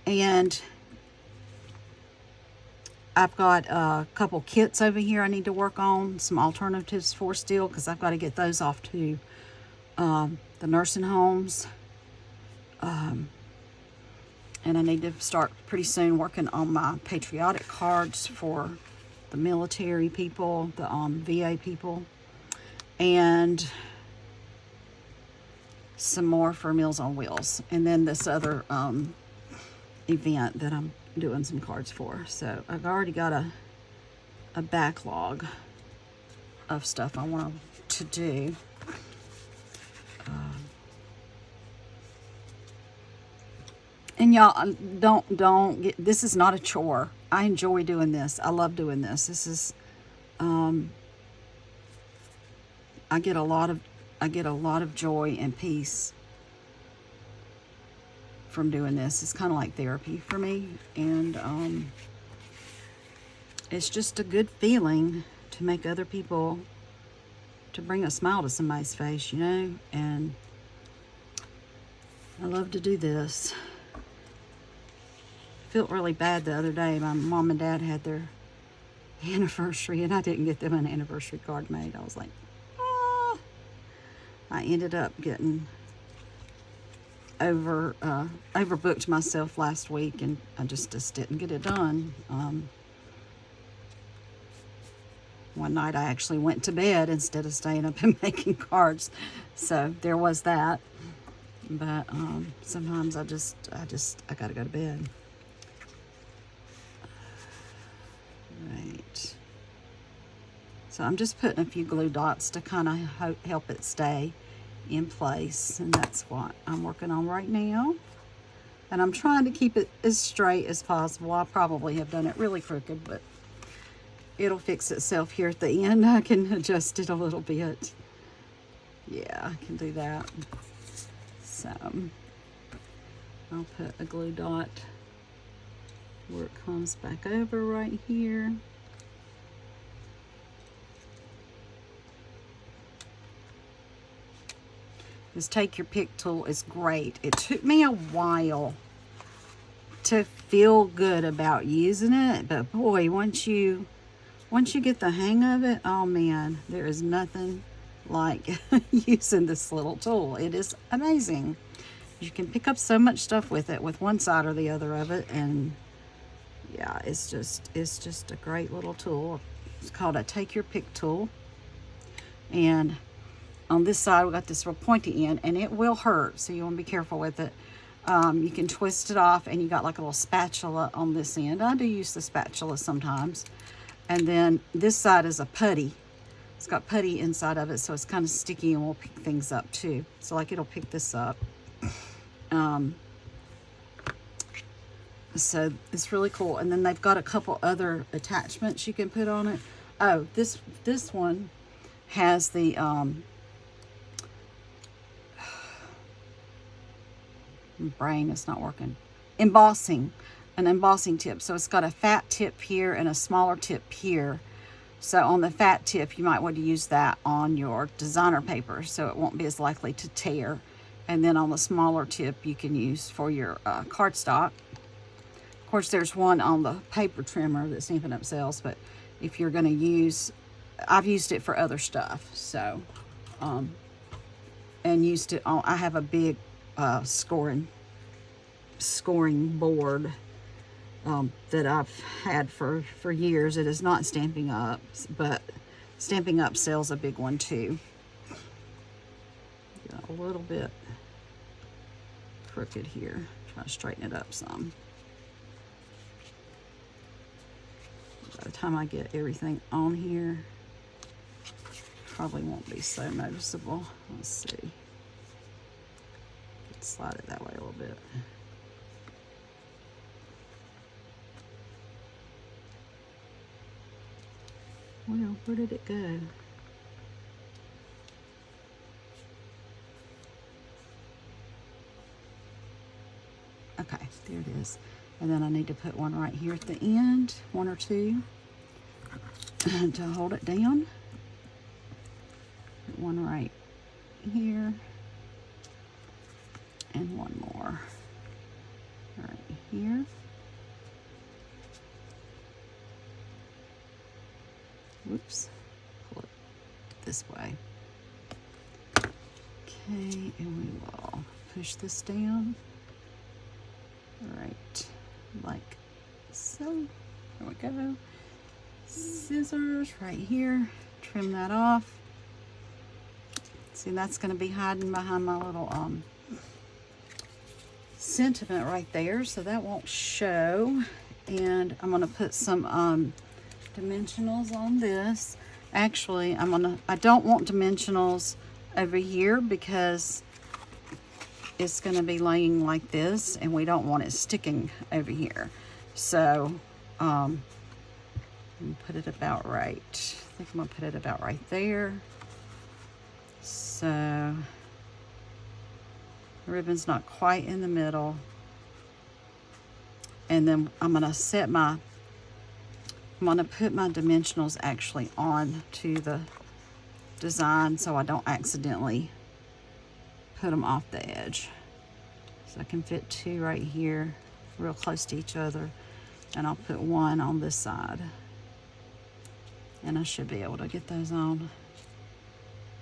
And I've got a couple kits over here I need to work on, some alternatives for still, because I've got to get those off to the nursing homes. And I need to start pretty soon working on my patriotic cards for the military people, the VA people, and some more for Meals on Wheels. And then this other event that I'm doing some cards for. So I've already got a backlog of stuff I want to do. And y'all, don't get, this is not a chore. I enjoy doing this. I love doing this. This is, I get a lot of joy and peace from doing this. It's kind of like therapy for me, and it's just a good feeling to make other people, to bring a smile to somebody's face, you know. And I love to do this. Felt really bad the other day. My mom and dad had their anniversary, and I didn't get them an anniversary card made. I was like, ah. I ended up getting overbooked myself last week, and I just didn't get it done. One night I actually went to bed instead of staying up and making cards, so there was that. But sometimes I gotta go to bed. So I'm just putting a few glue dots to kind of help it stay in place, and that's what I'm working on right now. And I'm trying to keep it as straight as possible. I probably have done it really crooked, but it'll fix itself here at the end. I can adjust it a little bit. Yeah, I can do that. So I'll put a glue dot where it comes back over right here. This Take Your Pick tool is great. It took me a while to feel good about using it, but boy, once you get the hang of it, oh man, there is nothing like using this little tool. It is amazing. You can pick up so much stuff with it, with one side or the other of it, and yeah, it's just a great little tool. It's called a Take Your Pick tool, and on this side we got this real pointy end, and it will hurt, so you want to be careful with it. You can twist it off, and you got like a little spatula on this end. I do use the spatula sometimes. And then this side is a putty. It's got putty inside of it, so it's kind of sticky and will pick things up too. So like it'll pick this up. So it's really cool. And then they've got a couple other attachments you can put on it. Oh, this one has the brain is not working. An embossing tip. So it's got a fat tip here and a smaller tip here. So on the fat tip, you might want to use that on your designer paper so it won't be as likely to tear. And then on the smaller tip, you can use for your cardstock. Of course, there's one on the paper trimmer that Stampin' Up! Sells, but if you're going to use, I've used it for other stuff. So, and used it on, I have a big scoring board that I've had for years. It is not Stampin' Up, but Stampin' Up sells a big one too. Got a little bit crooked here. Try to straighten it up some. By the time I get everything on here, probably won't be so noticeable. Let's see. Slide it that way a little bit. Well, where did it go? Okay, there it is. And then I need to put one right here at the end, one or two, to hold it down. Put one right here. And one more right here. Whoops, pull it this way. Okay, and we will push this down right like so. There we go. Scissors right here, trim that off. See, that's going to be hiding behind my little sentiment right there, so that won't show. And I'm going to put some dimensionals on this. Actually, I don't want dimensionals over here because it's going to be laying like this, and we don't want it sticking over here. So I'm gonna put it about right. I think I'm gonna put it about right there. So the ribbon's not quite in the middle. And then I'm gonna put my dimensionals actually on to the design so I don't accidentally put them off the edge. So I can fit two right here, real close to each other, and I'll put one on this side. And I should be able to get those on,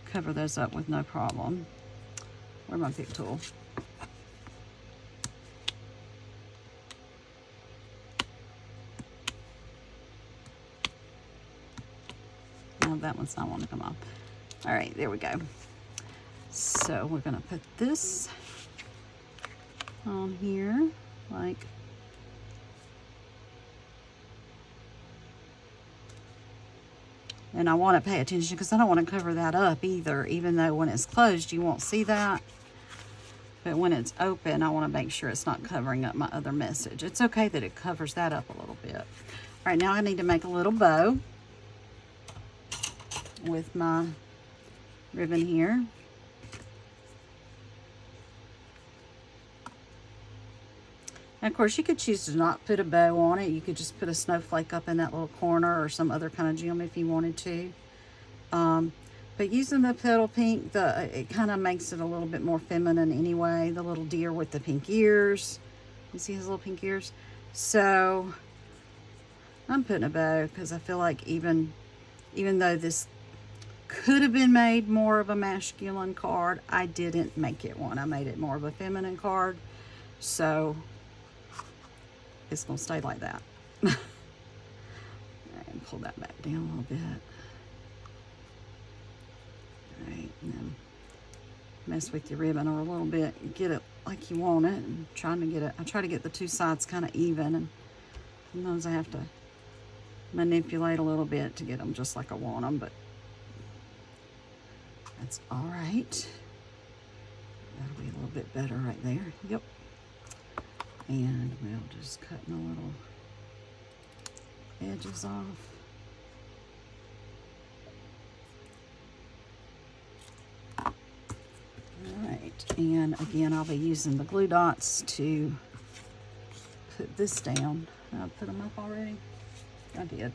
cover those up with no problem. Where's my pick tool? No, that one's not wanting to come off. All right, there we go. So we're gonna put this on here, like And I want to pay attention because I don't want to cover that up either, even though when it's closed, you won't see that. But when it's open, I want to make sure it's not covering up my other message. It's okay that it covers that up a little bit. All right, now I need to make a little bow with my ribbon here. And of course, you could choose to not put a bow on it. You could just put a snowflake up in that little corner or some other kind of gem if you wanted to. But using the petal pink, it kind of makes it a little bit more feminine anyway. The little deer with the pink ears. You see his little pink ears? So I'm putting a bow because I feel like even though this could have been made more of a masculine card, I didn't make it one. I made it more of a feminine card. So it's going to stay like that. And pull that back down a little bit. Alright, and then mess with your ribbon a little bit, get it like you want it, and I try to get the two sides kind of even, and sometimes I have to manipulate a little bit to get them just like I want them, but that's alright. That'll be a little bit better right there. Yep. And we'll just cut the little edges off. Alright, and again, I'll be using the glue dots to put this down. I put them up already? I did.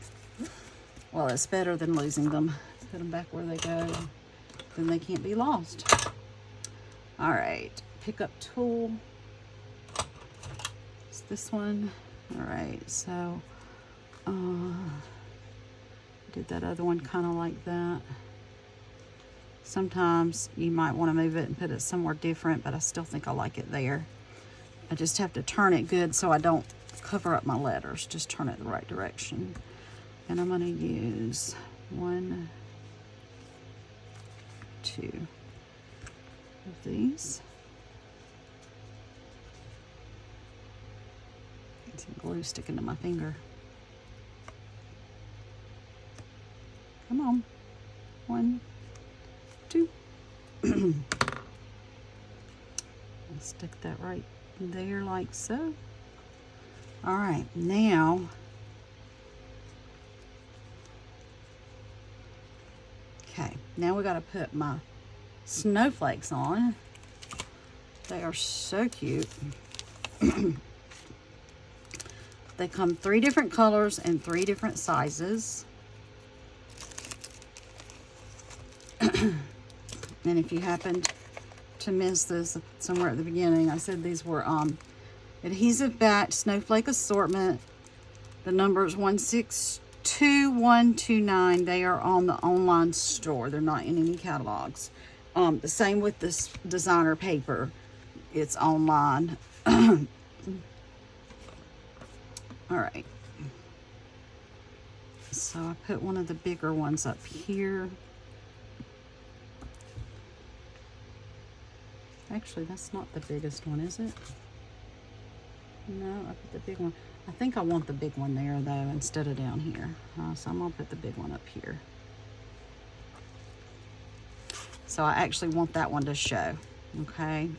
Well, it's better than losing them. Put them back where they go, then they can't be lost. Alright, pick up tool. It's this one. Alright, so did that other one kind of like that. Sometimes you might want to move it and put it somewhere different, but I still think I like it there. I just have to turn it good so I don't cover up my letters. Just turn it the right direction. And I'm going to use 1, 2 of these. Get some glue sticking to my finger. Come on. 1, 2. Stick that right there like so. All right, now we got to put my snowflakes on. They are so cute. They come 3 different colors and 3 different sizes. And if you happened to miss this somewhere at the beginning, I said these were adhesive backed snowflake assortment. The number is 162129. They are on the online store. They're not in any catalogs. The same with this designer paper. It's online. All right. So I put one of the bigger ones up here. Actually, that's not the biggest one, is it? No, I put the big one. I think I want the big one there, though, instead of down here. So I'm going to put the big one up here. So I actually want that one to show, okay?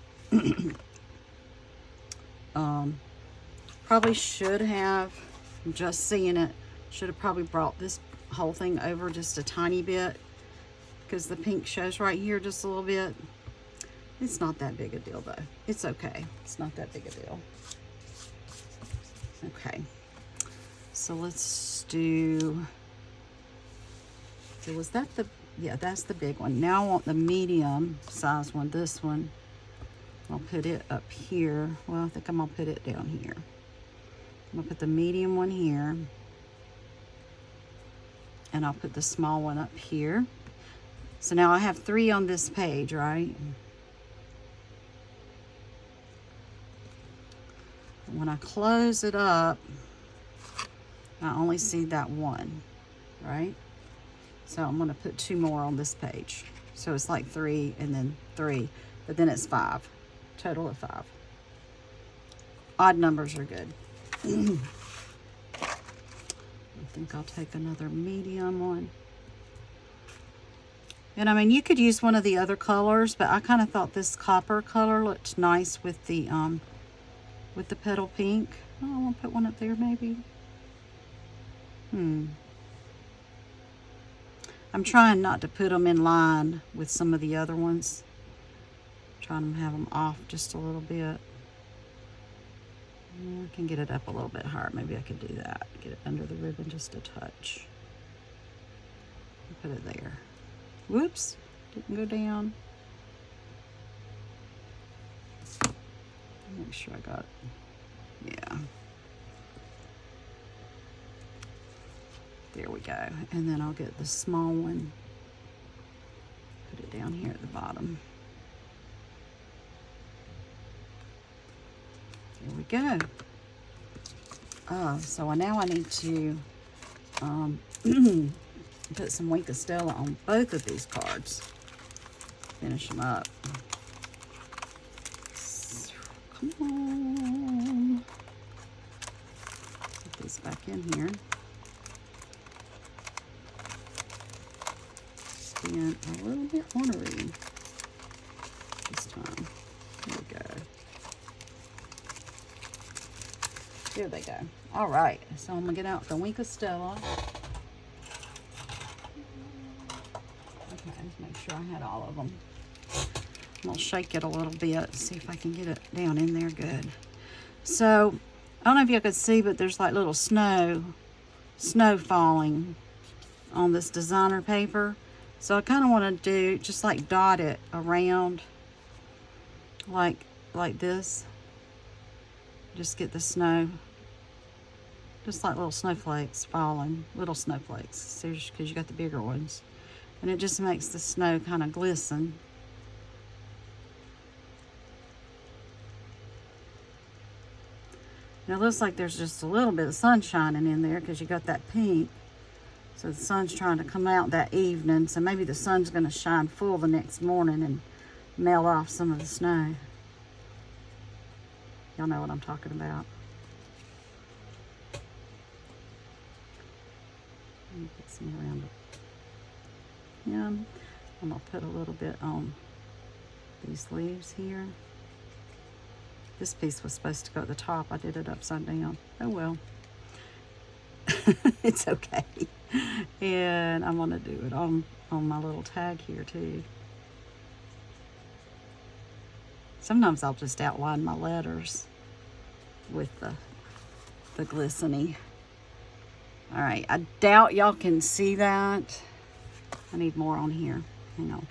Probably should have, just seeing it, should have probably brought this whole thing over just a tiny bit, because the pink shows right here just a little bit. It's not that big a deal, though. It's okay. It's not that big a deal. Okay. So let's do... So was that the... Yeah, that's the big one. Now I want the medium size one. This one. I'll put it up here. Well, I think I'm going to put it down here. I'm going to put the medium one here. And I'll put the small one up here. So now I have 3 on this page, right? When I close it up, I only see that one, right? So I'm going to put 2 more on this page. So it's like 3 and then 3, but then it's 5. Total of 5. Odd numbers are good. I think I'll take another medium one. And I mean, you could use one of the other colors, but I kind of thought this copper color looked nice with the petal pink. Oh, I want to put one up there maybe. I'm trying not to put them in line with some of the other ones. I'm trying to have them off just a little bit. Yeah, I can get it up a little bit higher. Maybe I could do that. Get it under the ribbon just a touch. Put it there. Whoops, didn't go down. Make sure I got it. Yeah. There we go. And then I'll get the small one. Put it down here at the bottom. There we go. So now I need to put some Wink of Stella on both of these cards. Finish them up. Come on. Put these back in here. Being a little bit ornery this time. There we go. There they go. All right, so I'm gonna get out the Wink of Stella. Okay, make sure I had all of them. I'm gonna shake it a little bit, see if I can get it down in there good. So, I don't know if you can see, but there's like little snow falling on this designer paper. So I kind of want to do, just like dot it around like this. Just get the snow, just like little snowflakes falling, little snowflakes, because you got the bigger ones. And it just makes the snow kind of glisten. And it looks like there's just a little bit of sun shining in there because you got that pink. So the sun's trying to come out that evening. So maybe the sun's going to shine full the next morning and melt off some of the snow. Y'all know what I'm talking about. Let me put some around it. Yeah, I'm going to put a little bit on these leaves here. This piece was supposed to go at the top. I did it upside down. Oh well. It's okay. And I'm going to do it on my little tag here too. Sometimes I'll just outline my letters with the glistening. All right, I doubt y'all can see that. I need more on here. Hang on.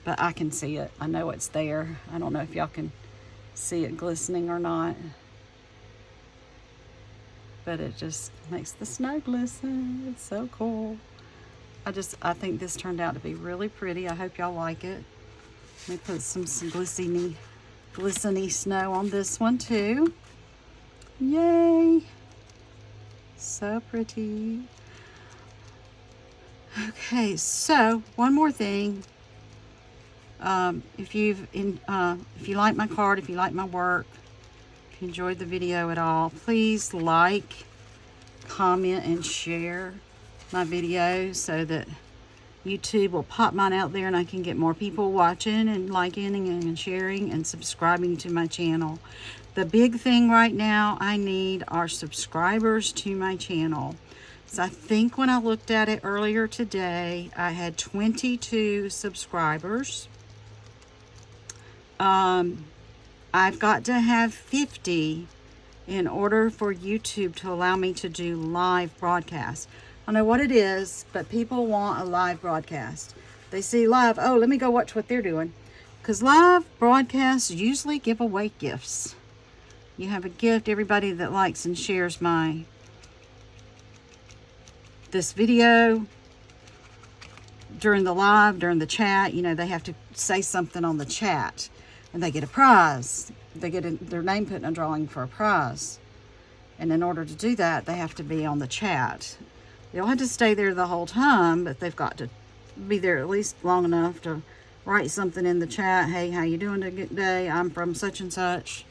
But I can see it. I know it's there. I don't know if y'all can see it glistening or not. But it just makes the snow glisten. It's so cool. I think this turned out to be really pretty. I hope y'all like it. Let me put some glistening snow on this one too. Yay! So pretty. Okay, so one more thing. If you like my card, if you like my work, if you enjoyed the video at all, please like, comment, and share my videos so that YouTube will pop mine out there and I can get more people watching and liking and sharing and subscribing to my channel. The big thing right now I need are subscribers to my channel. So I think when I looked at it earlier today, I had 22 subscribers. I've got to have 50 in order for YouTube to allow me to do live broadcasts. I don't know what it is, but people want a live broadcast. They see live, oh, let me go watch what they're doing. Because live broadcasts usually give away gifts. You have a gift, everybody that likes and shares this video during the live, during the chat, you know, they have to say something on the chat and they get a prize. They get their name put in a drawing for a prize. And in order to do that, they have to be on the chat. They don't have to stay there the whole time, but they've got to be there at least long enough to write something in the chat. Hey, how you doing today? I'm from such and such.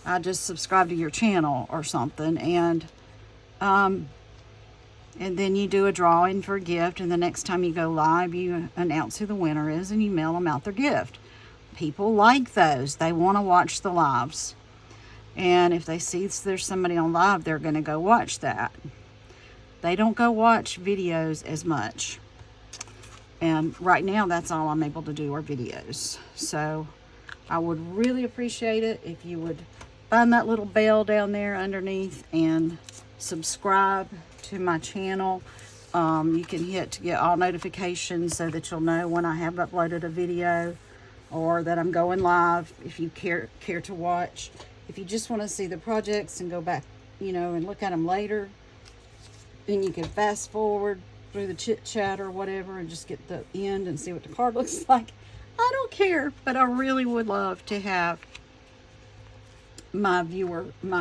I just subscribed to your channel or something. And And then you do a drawing for a gift, and the next time you go live, you announce who the winner is, and you mail them out their gift. People like those. They want to watch the lives. And if they see there's somebody on live, they're going to go watch that. They don't go watch videos as much. And right now, that's all I'm able to do are videos. So I would really appreciate it if you would find that little bell down there underneath and subscribe to my channel. You can hit to get all notifications so that you'll know when I have uploaded a video or that I'm going live if you care to watch. If you just want to see the projects and go back, and look at them later, then you can fast forward through the chit chat or whatever and just get the end and see what the card looks like. I don't care, but I really would love to have my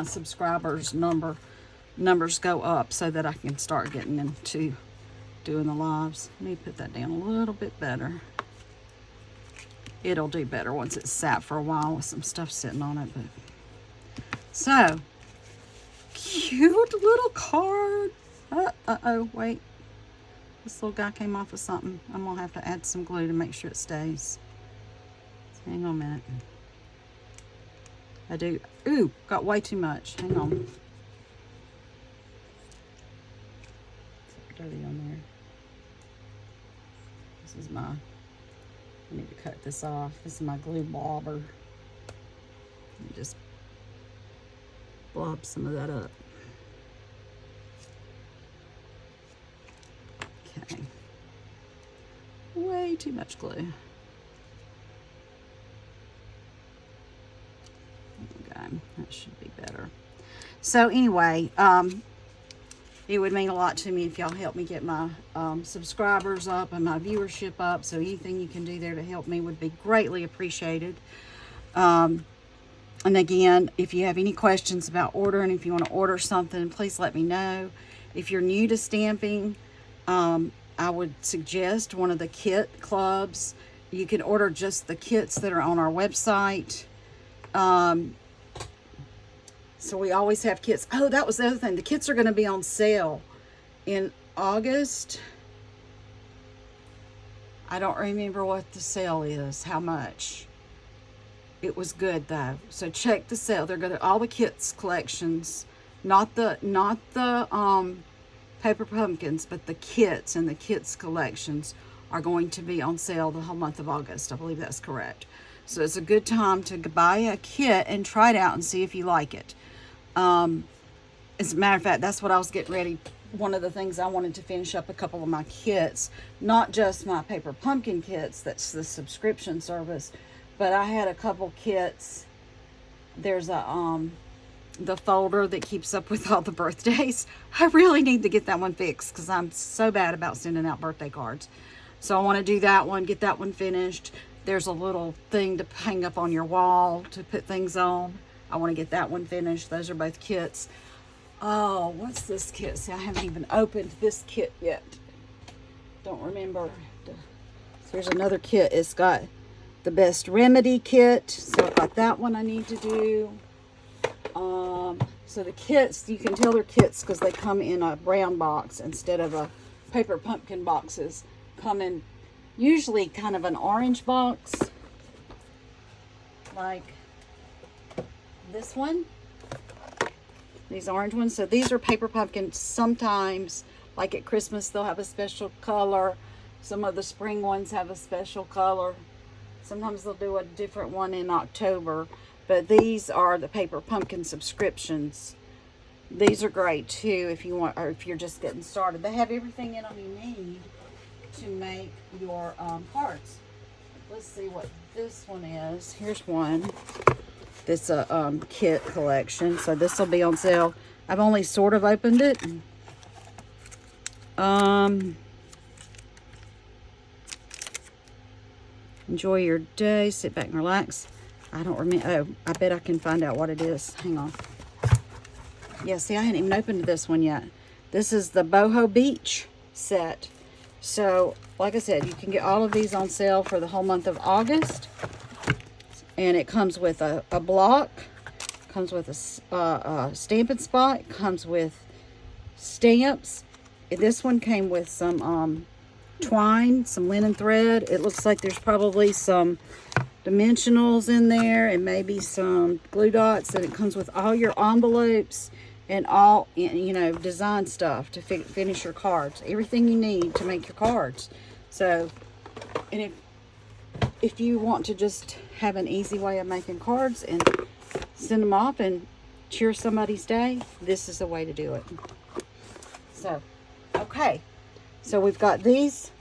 subscribers numbers go up so that I can start getting into doing the lives. Let me put that down a little bit better. It'll do better once it's sat for a while with some stuff sitting on it. But so cute little card. Uh-oh, wait. This little guy came off of something. I'm gonna have to add some glue to make sure it stays. Hang on a minute. I do. Ooh, got way too much. Hang on. It's dirty on there. This is I need to cut this off. This is my glue blobber. Let me just blob some of that up. Okay. Way too much glue. Okay, that should be better. So anyway, it would mean a lot to me if y'all help me get my subscribers up and my viewership up. So anything you can do there to help me would be greatly appreciated. And again, if you have any questions about ordering, if you want to order something, please let me know. If you're new to stamping, I would suggest one of the kit clubs. You can order just the kits that are on our website. So we always have kits. Oh, that was the other thing. The kits are going to be on sale in August. I don't remember what the sale is, how much. It was good though. So check the sale. They're going to all the kits collections, not the paper pumpkins, but the kits and the kits collections are going to be on sale the whole month of August. I believe that's correct. So it's a good time to buy a kit and try it out and see if you like it. As a matter of fact, that's what I was getting ready. One of the things I wanted to finish up a couple of my kits, not just my paper pumpkin kits, that's the subscription service, but I had a couple kits. There's a, the folder that keeps up with all the birthdays. I really need to get that one fixed because I'm so bad about sending out birthday cards. So I want to do that one, get that one finished. There's a little thing to hang up on your wall to put things on. I want to get that one finished. Those are both kits. Oh, what's this kit? See, I haven't even opened this kit yet. Don't remember. Here's another kit. It's got the Best Remedy kit. So I've got that one I need to do. So the kits, you can tell they're kits because they come in a brown box instead of a paper pumpkin boxes. Come in usually kind of an orange box. Like this one. These orange ones. So these are paper pumpkins. Sometimes, like at Christmas, they'll have a special color. Some of the spring ones have a special color. Sometimes they'll do a different one in October. But these are the paper pumpkin subscriptions. These are great too if you want, or if you're just getting started. They have everything in them you need to make your cards. Let's see what this one is. Here's one. This kit collection. So this will be on sale. I've only sort of opened it. Enjoy your day. Sit back and relax. I don't remember. Oh, I bet I can find out what it is. Hang on. Yeah, see, I hadn't even opened this one yet. This is the Boho Beach set. So, like I said, you can get all of these on sale for the whole month of August. And it comes with a block. Comes with a stamping spot. Comes with stamps. this one came with some twine, some linen thread. It looks like there's probably some dimensionals in there and maybe some glue dots. And it comes with all your envelopes and all, you know, design stuff to finish your cards. Everything you need to make your cards. So, and if you want to just have an easy way of making cards and send them off and cheer somebody's day, this is the way to do it. So, okay. So we've got these.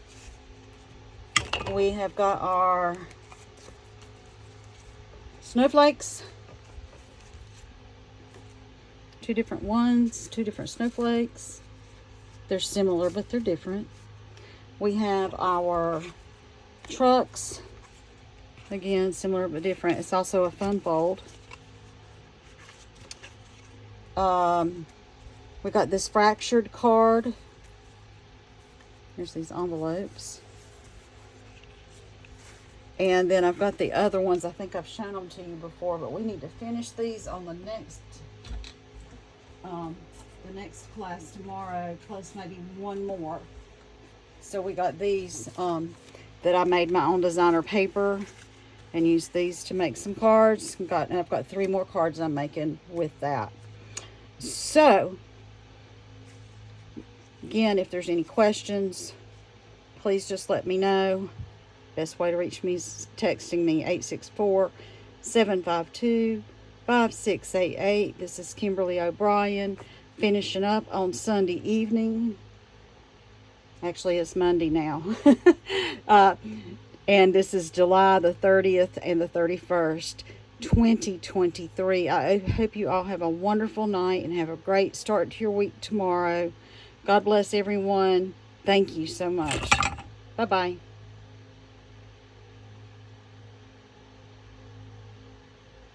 We have got our snowflakes. 2 different ones, 2 different snowflakes. They're similar, but they're different. We have our trucks. Again, similar but different. It's also a fun fold. We got this fractured card. Here's these envelopes. And then I've got the other ones. I think I've shown them to you before, but we need to finish these on the next class tomorrow, plus maybe one more. So we got these that I made my own designer paper and used these to make some cards. And I've got 3 more cards I'm making with that. So again, if there's any questions, please just let me know. Best way to reach me is texting me 864-752-5688. This is Kimberly O'Brien, finishing up on Sunday evening. Actually, it's Monday now. And this is July the 30th and the 31st, 2023. I hope you all have a wonderful night and have a great start to your week tomorrow. God bless everyone. Thank you so much. Bye-bye.